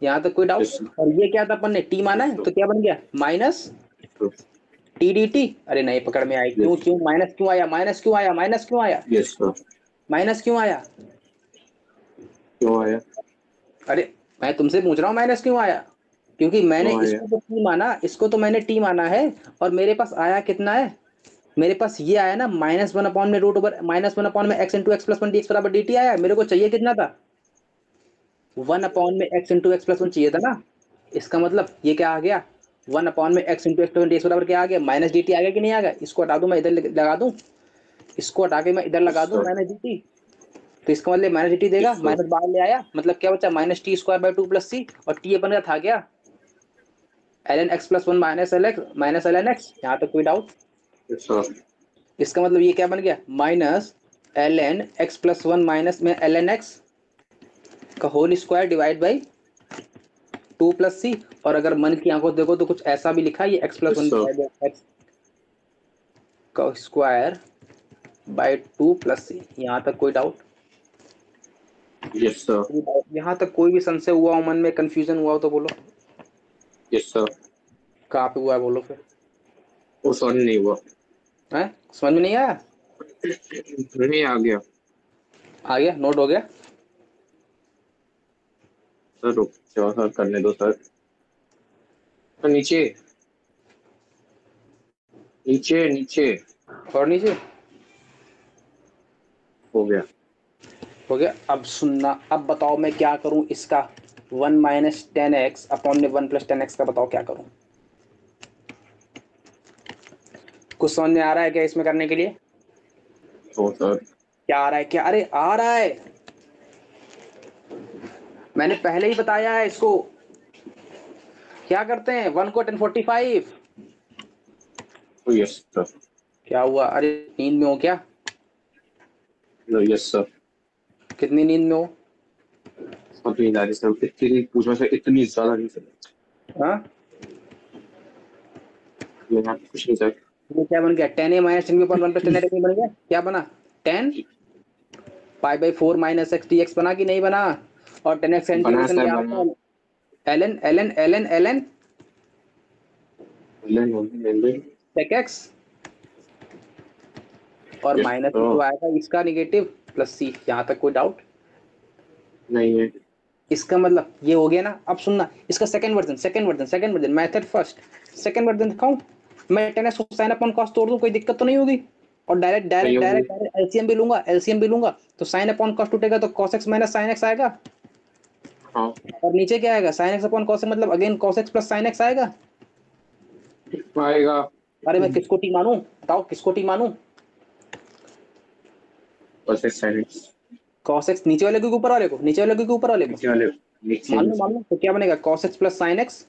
यहाँ तक कोई डाउट। यस और ये क्या था अपन ने टी माना है, तो क्या बन गया माइनस टी डी टी। अरे नहीं पकड़ में आई, क्यों क्यों माइनस क्यों आया, माइनस क्यों आया, माइनस क्यों आया, यस सर। माइनस क्यों आया, क्यों आया? अरे मैं तुमसे पूछ रहा हूँ माइनस क्यों आया, क्योंकि मैंने क्यों आया? इसको तो टी माना, इसको तो मैंने टी माना है, और मेरे पास आया कितना है, मेरे पास ये आया ना -1 अपॉन में रूट ओवर -1 अपॉन में x into x plus 1 D x बराबर डी टी आया, मेरे को चाहिए कितना था 1 अपॉन में x इंटू एक्स प्लस 1 चाहिए था ना। इसका मतलब ये क्या आ गया 1 अपॉन में x into x plus 1 D x बराबर क्या आ गया माइनस डी टी आ गया कि नहीं आ गया। इसको हटा दूं मैं इधर लगा दूं, इसको हटा के मैं इधर यस लगा दूं सर। माइनस डी टी, तो इसका मतलब माइनस डी टी देगा, यस सर। माइनस बाहर ले आया, मतलब क्या बचा minus t square by 2 plus c, और टी अपन का था क्या l n x plus 1 minus l n x. यहाँ तक कोई डाउट, यस सर। इसका मतलब ये क्या बन गया minus l n x plus 1 minus में एल एन एक्स का whole square divide by 2 plus c, और अगर मन की आंखों देखो तो कुछ ऐसा भी लिखा है ये x plus yes 1 sir. Divide by x का स्क्वायर बाई 2 प्लस सी। यहाँ तक कोई डाउट, यस सर। यहाँ तक कोई भी संशय हुआ हो मन में, कंफ्यूजन हुआ हो तो बोलो, यस सर। कहाँ पे हुआ है बोलो फिर, वो सॉरी नहीं हुआ। है समझ में नहीं आया, नहीं आ गया। आ गया, नोट हो गया। सर रुक जाओ सर, करने दो सर। सर नीचे। नीचे नीचे। और नीचे हो गया। हो गया। अब सुनना, अब बताओ मैं क्या करूं इसका 1 माइनस 10x अपॉन में 1 प्लस 10x का बताओ क्या करूं, कुछ समझ में आ रहा है क्या इसमें करने के लिए, तो सर। क्या आ रहा है, क्या अरे आ रहा है, मैंने पहले ही बताया है इसको, क्या करते हैं 1 को 1045? Yes sir. क्या हुआ? अरे नींद में हो क्या? Yes sir. कितनी नींद में हो? सब नींद आ रही सर, इतनी पूछना सर, इतनी ज्यादा नहीं सर। हाँ, यहाँ पे कुछ नहीं सर। ये क्या बन गया? 10a माइनस 10 1 प्लस 10 बन गया। क्या बना? 10 pi by 4 minus x d x बना कि नहीं बना? और 10x बना इंटीग्रेशन सर, क्या बना। होता है? ln ln ln ln sec x और यस माइनस सर। जो आएगा इसका निगेटिव प्लस सी। यहाँ तक कोई डाउट? नहीं है। इसका मतलब ये हो गया ना। अब सुनना इसका second version method first. Second version दिखाऊं मैं? 10x को साइन अपॉन कॉस तोड़ दूं, कोई दिक्कत तो नहीं होगी? और डायरेक्ट नहीं डायरेक्ट होगी। डायरेक्ट डायरेक्ट एलसीएम भी लूंगा तो साइन अपॉन कॉस टूटेगा तो cos x minus sine x आएगा। हाँ और नीचे क्या आएगा? साइन एक्स अपॉन कॉस मतलब again cos x plus sine x आएगा। आएगा। अरे मैं किसको टी मानूं? बताओ किसको टी मानूं? बस एक साइलेंस। cos x नीचे वाले को ऊपर वाले को? नीचे वाले को ऊपर वाले को? नीचे वाले। नीचे मान नीचे। लो तो क्या बनेगा? cos x plus sine x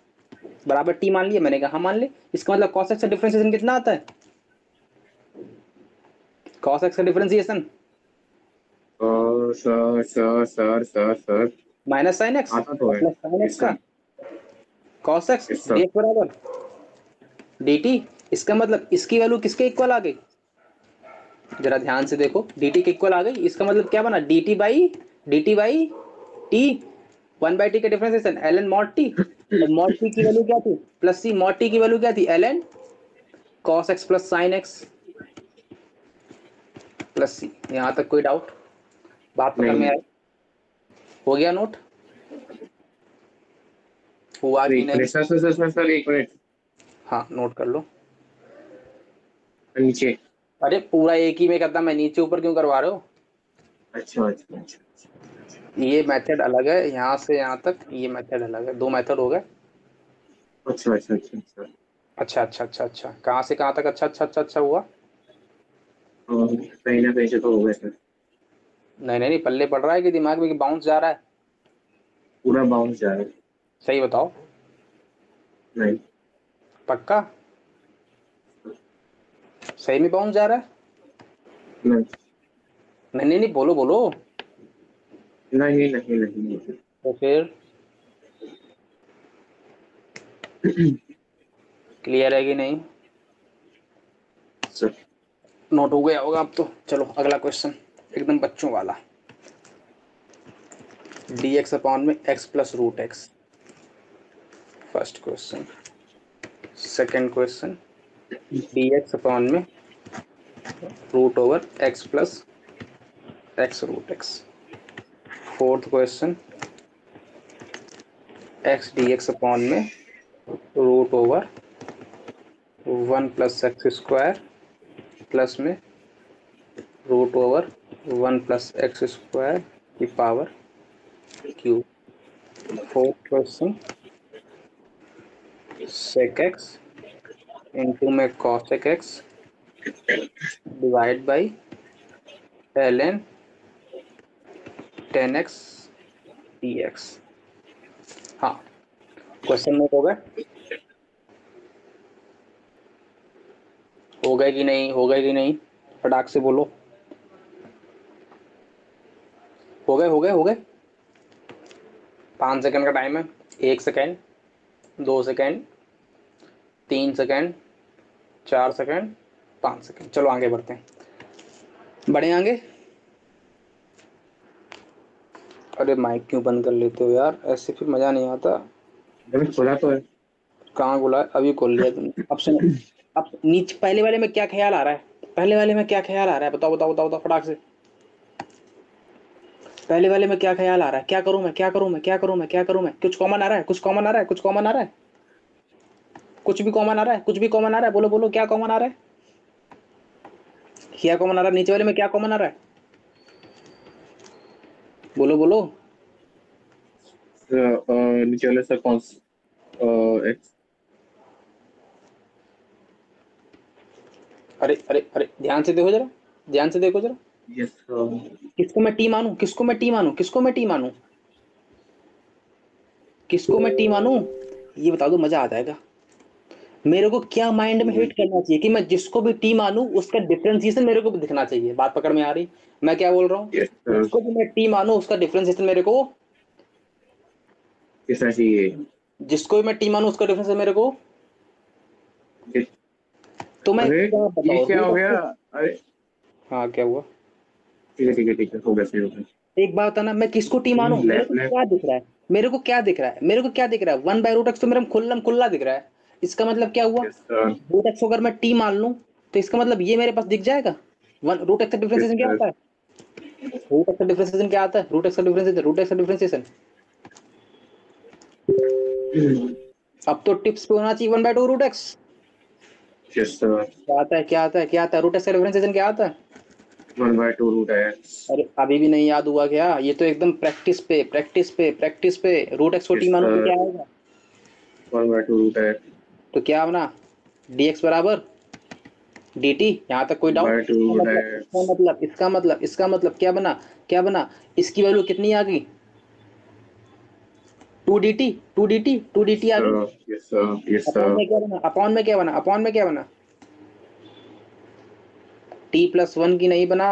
बराबर टी मान लिया मैंने कहा हाँ मान ले। इसका मतलब cos x का डिफरेंशिएशन कितना आता है? cos x का differentiation sir sir sir sir sir. Minus sine x आता तो और है। प्लस साइन x यस का sir. cos x yes sir. dx बराबर dt। इसका मतलब इसकी वैल्यू किसके इक्वल आ गई? जरा ध्यान से देखो, dt के इक्वल आ गई। इसका मतलब क्या बना? dt बाई t 1/t का डिफरेंशिएशन ln mod t। और mod t की वैल्यू क्या थी? Plus c. mod t की वैल्यू क्या थी? ln cos x plus sine x plus c. यहाँ तक कोई डाउट? बात पकड़ में नहीं। आई? हो गया नोट? हुआ कि एक नहीं? Minute sir sir sir sir sir, एक मिनट। हाँ नोट कर लो। नीचे। अरे पूरा एक ही में करता, मैं नीचे ऊपर क्यों करवा रहे हो? अच्छा अच्छा अच्छा। ये मेथड अलग है, यहाँ से यहाँ तक ये मेथड अलग है। दो मेथड हो गए। अच्छा अच्छा अच्छा अच्छा। अच्छा अच्छा अच्छा अच्छा, कहाँ से कहाँ तक अच्छा अच्छा अच्छा अच्छा हुआ? कहीं ना कहीं से तो हो गया सर। नहीं नहीं नहीं, पल्ले पड़ रहा है कि दिमाग में बाउंस जा रहा है? पूरा बाउंस जा रहा है। सही बताओ। नहीं। पक्का? सही में बाउंस जा रहा है? नहीं नहीं नहीं नहीं, बोलो बोलो। नहीं नहीं नहीं नहीं। तो फिर क्लियर है कि नहीं? सर। नोट हो गया होगा अब तो। चलो अगला क्वेश्चन, एकदम बच्चों वाला। dx अपॉन में x प्लस root x. First question. Second question, dx upon में root over x plus x root x. Fourth question, x d x upon में root over 1 plus x square plus में root over 1 plus x square की power cube. Fourth question, sec x into में cosec x divide by l n 10x dx। हाँ, question note हो गए? हो गए कि नहीं? हो गए कि नहीं? फटाक से बोलो। हो गए हो गए हो गए? 5 सेकंड का टाइम है। 1 second, 2 second, 3 second, 4 second, 5 second. चलो आगे बढ़ते हैं। बढ़े आगे? अरे माइक क्यों बंद कर लेते हो यार? ऐसे फिर मजा नहीं आता। मैंने खोला तो है। कहाँ बोला? अभी खोल लिया तुमने। अब सुनो, अब नीचे पहले वाले में क्या ख्याल आ रहा है? पहले वाले में क्या ख्याल आ रहा है? बताओ बताओ बताओ बताओ फटाक से। पहले वाले में क्या ख्याल आ रहा है? क्या करूं मैं, क्या करूं मैं, क्या करूं मैं, क्या करूं मैं? कुछ कॉमन आ रहा है? कुछ कॉमन आ रहा है? कुछ कॉमन आ रहा है? कुछ भी कॉमन आ रहा है? कुछ भी कॉमन आ रहा है? बोलो बोलो, क्या कॉमन आ रहा है? क्या कॉमन आ रहा है? नीचे वाले में क्या कॉमन आ रहा है? बोलो बोलो। नीचे वाले सर कौन एक्स। अरे अरे अरे, ध्यान से देखो जरा, ध्यान से देखो जरा। यस। किसको मैं टी मानूं? किसको मैं टी मानूं? किसको मैं टी मानूं? किसको मैं टी मानूं? ये बता दो, मजा आ जाएगा। मेरे को क्या माइंड में हिट करना चाहिए कि मैं जिसको भी टी मानूं उसका डिफरेंशिएशन मेरे को भी दिखना चाहिए। बात पकड़ में आ रही? मैं क्या बोल रहा हूँ? यस सर, जिसको भी मैं टी मानूं उसका डिफरेंशिएशन मेरे को, कितना चाहिए? जिसको भी मैं टी मानूं उसका डिफरेंशिएशन मेरे को। तो मैं अरे एक बात ये बताओ, क्या हो रूट गया? एक्स। अरे हाँ क्या हुआ? ठीक है ठीक है ठीक है, हो गया सही हो गया। एक बात बताना, मैं किसको टी मानूं? मेरे लेफ्ट को लेफ्ट। क्या दिख रहा है? मेरे को क्या दिख रहा है? मेरे को क्या दिख रहा है? 1/√x तो मेरे को खुल्लम खुल्ला दिख रहा है। इसका मतलब क्या हुआ? Yes sir. रूट एक्स को अगर मैं टी मान लूं तो इसका मतलब ये मेरे पास दिख जाएगा। रूट एक्स का यस डिफरेंशिएशन क्या सर। होता है? रूट एक्स का डिफरेंशिएशन क्या आता है? रूट एक्स का डिफरेंशिएशन। अब तो टिप्स पे होना चाहिए 1/2√x। Yes sir. क्या आता है, क्या आता है, क्या आता है? रूट एक्स का डिफरेंशिएशन क्या आता है? 1/2√x। अरे अभी भी नहीं याद हुआ क्या? ये तो एकदम प्रैक्टिस पे प्रैक्टिस पे प्रैक्टिस पे। रूट एक्स को टी यस मानो तो सर। क्या आएगा? 1/2√x। तो क्या बना? dx बराबर dt। यहाँ तक कोई डाउट? /2√x। इसका मतलब क्या बना? क्या बना? इसकी वैल्यू कितनी आ गई? 2 dt, 2 dt, 2 dt आ गई। Yes sir yes upon sir. में क्या बना? अपॉन में क्या बना? अपॉन में क्या बना? t+1 की नहीं बना।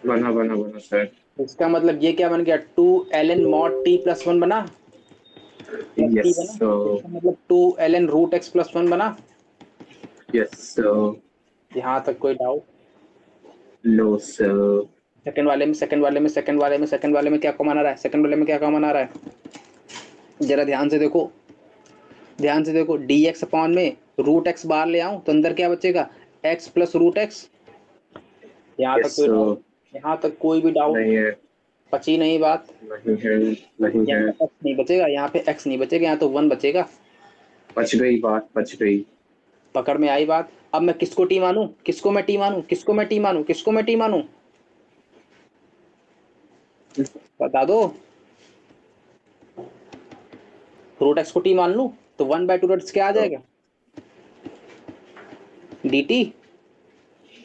बना बना बना सर। इसका मतलब ये क्या बन गया? 2 ln mod t+1 बना, प्लस टी यस बना। सर। इसका मतलब 2 ln√x+1 बना। Yes sir. यहाँ तक कोई डाउट? No sir. सेकंड वाले में क्या कॉमन आ रहा है? सेकंड वाले में क्या कॉमन आ रहा है? जरा ध्यान से देखो, ध्यान से देखो। dx अपॉन में √x बाहर ले आऊं तो अंदर क्या बचेगा? x plus √x। यहाँ तक यस कोई डाउट? सर। यहाँ तक कोई भी डाउट? नहीं है। बची नहीं बात? नहीं है। नहीं यहाँ है। पे x नहीं बचेगा, यहाँ पे x नहीं बचेगा, यहाँ तो 1 बचेगा। बच गई बात, बच गई। पकड़ में आई बात? अब मैं किसको टी मानूं? किसको मैं टी मानूं? किसको मैं टी मानूं? किसको मैं टी मानूं? बता दो। √x को टी मान लूं तो 1/2 क्या आ तो जाएगा? dt।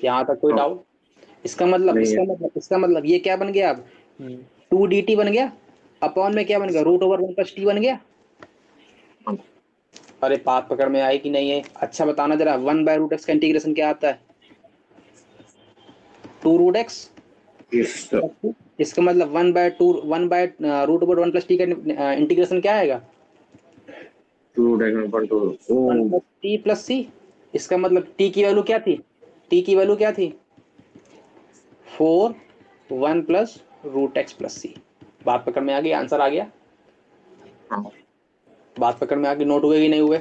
यहाँ तक कोई हाँ, डाउट? इसका मतलब नहीं इसका है। मतलब इसका मतलब ये क्या बन गया अब? 2 dt बन गया। अपॉन में क्या बन गया? √1 + t बन गया। हाँ, अरे बात पकड़ में आई कि नहीं है? अच्छा बताना जरा, 1/√x का इंटीग्रेशन क्या आता है? 2√x। Yes sir. इसका मतलब 1/√1 + t का इंटीग्रेशन क्या आएगा? 2 ओ। 1 + t + c। इसका मतलब t की वैल्यू क्या थी? t की वैल्यू क्या थी? 4 1 + √x + c। बात पकड़ में आ गई? आंसर आ गया? हाँ। बात पकड़ में आ गई? नोट हुए कि नहीं हुए?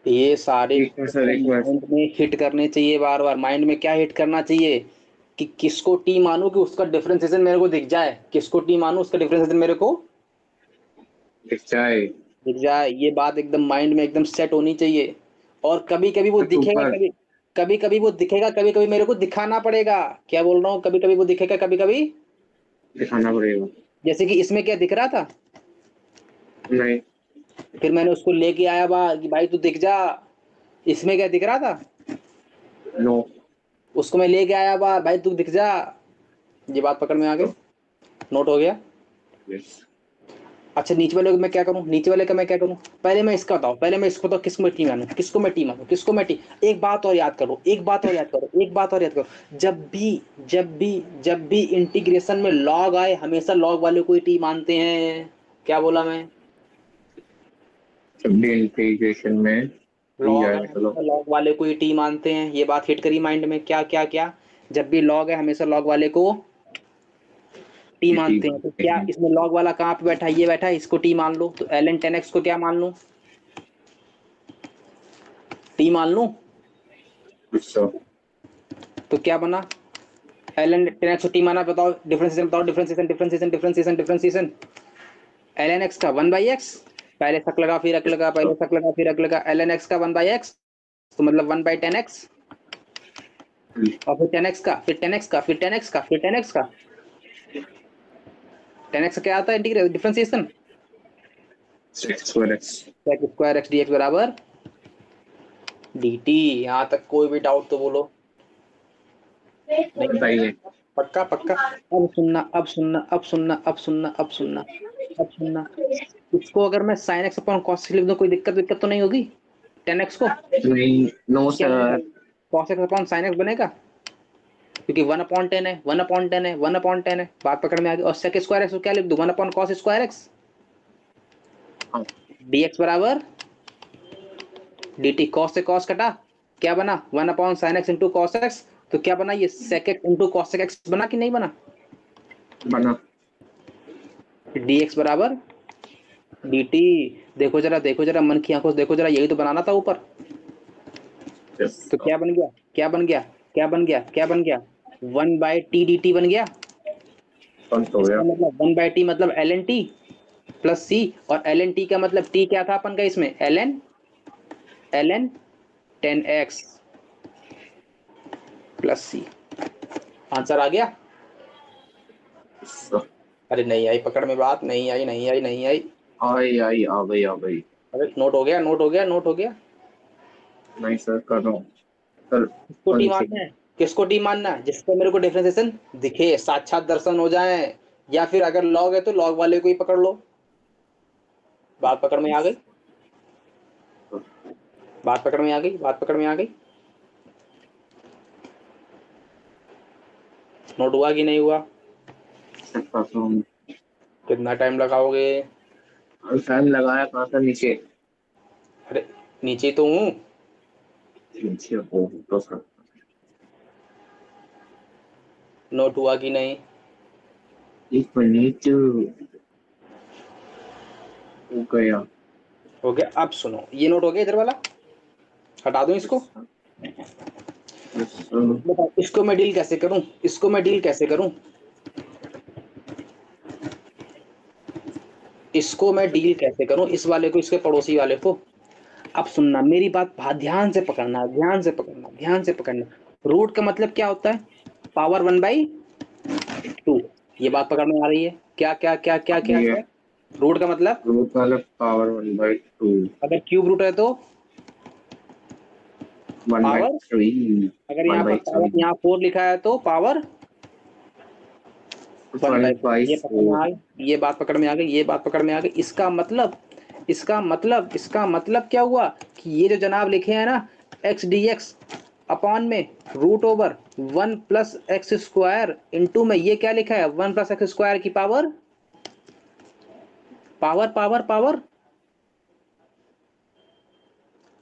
ये सारे एक बार सर, एक बार। माइंड में हिट करने चाहिए बार बार। माइंड में क्या हिट करना चाहिए? कि किसको टी मानूं कि उसका डिफरेंशिएशन मेरे को दिख जाए। किसको टी मानूं उसका डिफरेंशिएशन मेरे को दिख जाए। दिख जाए। ये बात एकदम माइंड में एकदम सेट होनी चाहिए। और कभी कभी वो तो दिखेगा, ऊपर कभी कभी कभी वो दिखेगा, कभी कभी मेरे को दिखाना पड़ेगा। क्या बोल रहा हूँ? कभी कभी वो दिखेगा, कभी कभी। दिखाना पड़ेगा। जैसे कि इसमें क्या दिख रहा था? नहीं। फिर मैंने उसको लेके आया बाहर कि भाई तू दिख जा। इसमें क्या दिख रहा था? नो। उसको मैं लेके आया बाहर, भाई तू दिख जा। ये बात पकड़ में आ गई? नोट हो गया? यस। अच्छा नीचे वाले का मैं क्या करूं? नीचे वाले का मैं क्या करूं? पहले मैं इसका बताओ, पहले मैं इसको बताओ किसको मैं टी मानूं, किसको मैं टी मानूं, किसको मैं टी। एक बात और याद करो, एक बात और याद करो, एक बात और याद करो। जब भी इंटीग्रेशन में लॉग आए हमेशा लॉग वाले को ही टी मानते हैं। क्या बोला मैं? जब भी इंटीग्रेशन में दी लॉग है जाए, चलो। हमेशा लॉग वाले को ही टी मानते हैं। ये बात हिट करी माइंड में? क्या क्या क्या? जब भी लॉग है हमेशा लॉग वाले को टी ये टी मानते हैं। तो बनते क्या हैं। इसमें लॉग वाला कहाँ पे बैठा है? ये बैठा है, इसको टी मान लो। तो ln 10x को क्या मान लूं? टी मान लूं। गुस्सा। तो क्या बना? ln 10x को टी माना। बताओ डिफरेंशिएशन, बताओ डिफरेंशिएशन। ln x का 1/x। पहले शक लगा फिर अक लगा, पहले शक लगा फिर अक लगा। ln x का 1/x तो मतलब 1/10x। और फिर 10x का, फिर 10x का, फिर 10x का, फिर 10x का। 10x क्या आता है? Integration, differentiation. x2x। sec² x dx बराबर dt। यहाँ तक कोई भी डाउट तो बोलो। नहीं? बताइए। पक्का पक्का। अब सुनना अब सुनना अब सुनना अब सुनना अब सुनना अब सुनना। इसको अगर मैं साइन एक्स अपॉन कॉस लिख दूं कोई दिक्कत तो नहीं होगी? 10x को नहीं, नो क्या sir. Cos x upon sine x बनेगा, क्योंकि 1/10 है, 1/10 है, 1/10 है। बात पकड़ में आ गई। और सेक स्क्वायर एक्स को क्या लिख दूं? 1 upon cos square x. dx बराबर dt। कॉस से कॉस कटा, क्या बना? 1 upon sine x into cos x. तो क्या बना ये? Sec x into cos x बना कि नहीं बना? बना। dx बराबर dt। देखो जरा मन की आंखों से देखो जरा, यही तो बनाना था ऊपर। यस तो क्या बन गया? क्या बन गया? क्या बन गया? क्या बन गया? 1/t dt बन गया। हो इसका गया। मतलब 1/t मतलब ln t प्लस सी। और ln t का मतलब t क्या था अपन का इसमें? ln 10x प्लस सी। आंसर आ गया? अरे नहीं आई पकड़ में बात, नहीं आई नहीं आई नहीं आई। आई आ गई। अरे नोट हो गया नोट हो गया नोट हो गया। नहीं सर, कर रहा हूँ सर। किसको टी 1 मानना है? किसको टी मानना है? जिससे मेरे को डिफरेंशिएशन दिखे, साक्षात दर्शन हो जाए। या फिर अगर लॉग है तो लॉग वाले को ही पकड़ लो। बात पकड़ में आ गई? बात पकड़ में आ गई? बात पकड़ में आ गई? नोट हुआ कि नहीं हुआ? सेकंड। कितना टाइम लगाओगे? फैन लगाया कहाँ था? नीचे। अरे नीचे तो हूँ। नीचे हो तो सर। नोट हुआ कि नहीं? 1 मिनट हो गया। हो गया। अब सुनो, ये नोट हो गया इधर वाला, हटा दूं इसको? बताओ इसको मैं डील कैसे करूं? इसको मैं डील कैसे करूं? इसको मैं डील कैसे करूं? इस वाले को, इसके पड़ोसी वाले को। अब सुनना मेरी बात, ध्यान से पकड़ना, ध्यान से पकड़ना, ध्यान से पकड़ना। रूट का मतलब क्या होता है? पावर 1/2। ये बात पकड़ में आ रही है? क्या क्या क्या क्या क्या क्या? रूट का मतलब रूट वाला पावर 1/2। अगर क्यूब रूट है तो पावर, 1/3। अगर यहाँ पर पावर 1/3। यहाँ 4 लिखा है तो पावर 1/4। ये पकड़ में 1/4। आ गई? ये बात पकड़ में आ गई? ये बात पकड़ में आ गई? इसका मतलब क्या हुआ कि ये जो जनाब लिखे हैं ना, एक्स डी एक्स अपॉन में रूट ओवर 1+x² इंटू में ये क्या लिखा है? 1+x² की पावर पावर पावर पावर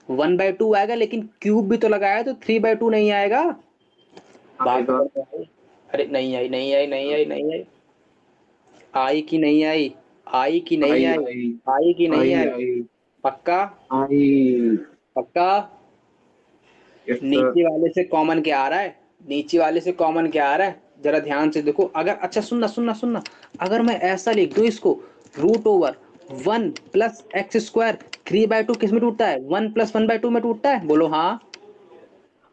1/2 आएगा। लेकिन क्यूब भी तो लगाया तो 3/2 नहीं आएगा। बात आएगा। पकड़ में आ गई? अरे नहीं आई नहीं आई नहीं आई नहीं आई। आई कि नहीं आई? आई कि नहीं आई आई? आई आई कि नहीं आई आई? आई पक्का? आई। पक्का? Yes sir. नीचे वाले से कॉमन क्या आ रहा है? नीचे वाले से कॉमन क्या आ रहा है? जरा ध्यान से देखो। अगर अच्छा सुनना सुनना सुनना, अगर मैं ऐसा लिख दूं इसको, रूट ओवर 1+x²। 3/2 किस में टूटता है? 1+1/2 में टूटता है। बोलो हाँ।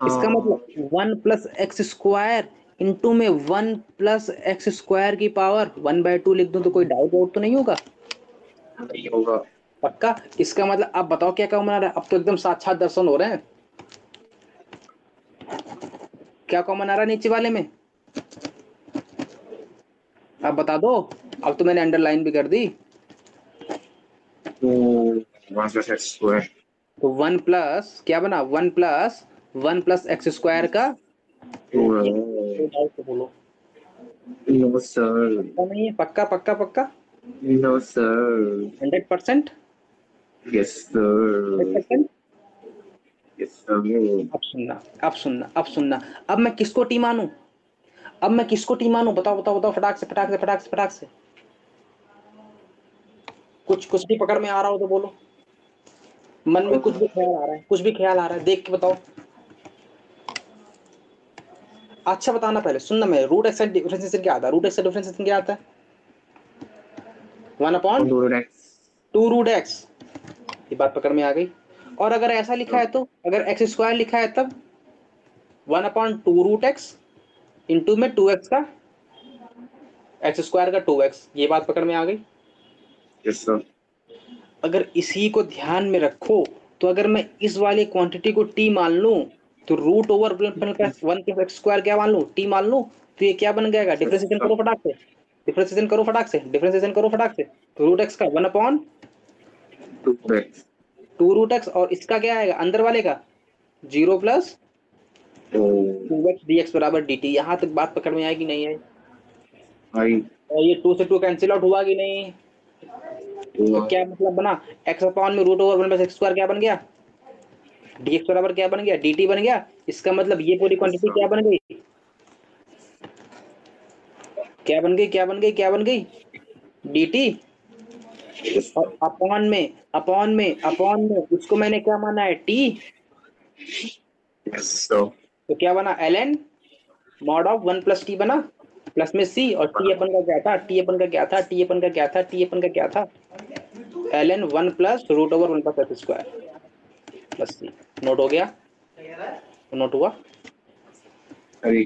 इसका हाँ, मतलब 1+x² इंटू में 1+x² की पावर 1/2 लिख दूं तो कोई डाउट वाउट तो नहीं होगा? नहीं होगा। पक्का? इसका मतलब अब बताओ क्या कॉमन आ रहा है? अब तो एकदम साक्षात दर्शन हो रहे हैं। क्या कॉमन आ रहा है नीचे वाले में? अब बता दो। अब तो मैंने अंडरलाइन भी कर दी। तो 1+x²। तो 1 प्लस क्या बना? 1+1+x² का। ये कोई डाउट तो बोलो? No sir. पक्का नहीं है? पक्का पक्का पक्का? No sir. 100%? Yes sir. 100%? Yes sir. अब सुनना अब सुनना अब सुनना। अब मैं किसको टी मानूं? अब मैं किसको टी मानूं? बताओ बताओ बताओ, फटाक से फटाक से फटाक से फटाक से। कुछ कुछ भी पकड़ में आ रहा हो तो बोलो। मन में कुछ भी ख्याल आ रहा है? कुछ भी ख्याल आ रहा है देख के बताओ। अच्छा बताना पहले, सुनना। मैं रूट एक्स डिफरेंशिएशन क्या आता है? रूट एक्स डिफरेंशिएशन क्या आता है? 1/2 रूट एक्स। ये बात पकड़ में आ गई? और अगर ऐसा लिखा है तो, अगर x² लिखा है तब 1/2 रूट एक्स इंटू में 2x का x² का 2x। ये बात पकड़ में आ गई? Yes sir. अगर इसी को ध्यान में रखो तो अगर मैं इस वाली क्वांटिटी को t मान लूं तो रूट ओवर 1+x² क्या मान लूं? t मान लूं। तो ये क्या बन जाएगा, डिफरेंशिएशन करो फटाक से, डिफरेंशिएशन करो फटाक से, डिफरेंशिएशन करो फटाक से। तो रूट एक्स का 2x 2 रूट एक्स, और इसका क्या आएगा अंदर वाले का 0 प्लस तो 2x dx बराबर dt। यहाँ तक बात पकड़ में आएगी नहीं है? आई और ये 2 से 2 कैंसिल आउट हुआ कि नहीं? तो क्या मतलब बना, x अपॉन में root over 1 plus x square क्या बन गया, dx बराबर क्या बन गया, dt बन गया। इसका मतलब ये पूरी क्वांटिटी क्या बन गई, क्या बन गई, क्या बन गई, क्या बन गई, dt। और अपॉन में उसको मैंने क्या माना है, t। so तो क्या बना, ln mod of 1 plus T बना, प्लस में c, और t अपन का क्या था, t अपन का क्या था, t अपन का क्या था, t अपन का क्या था, ln 1 plus root over 1 plus x square plus c। Note हो गया, नोट हुआ? अरे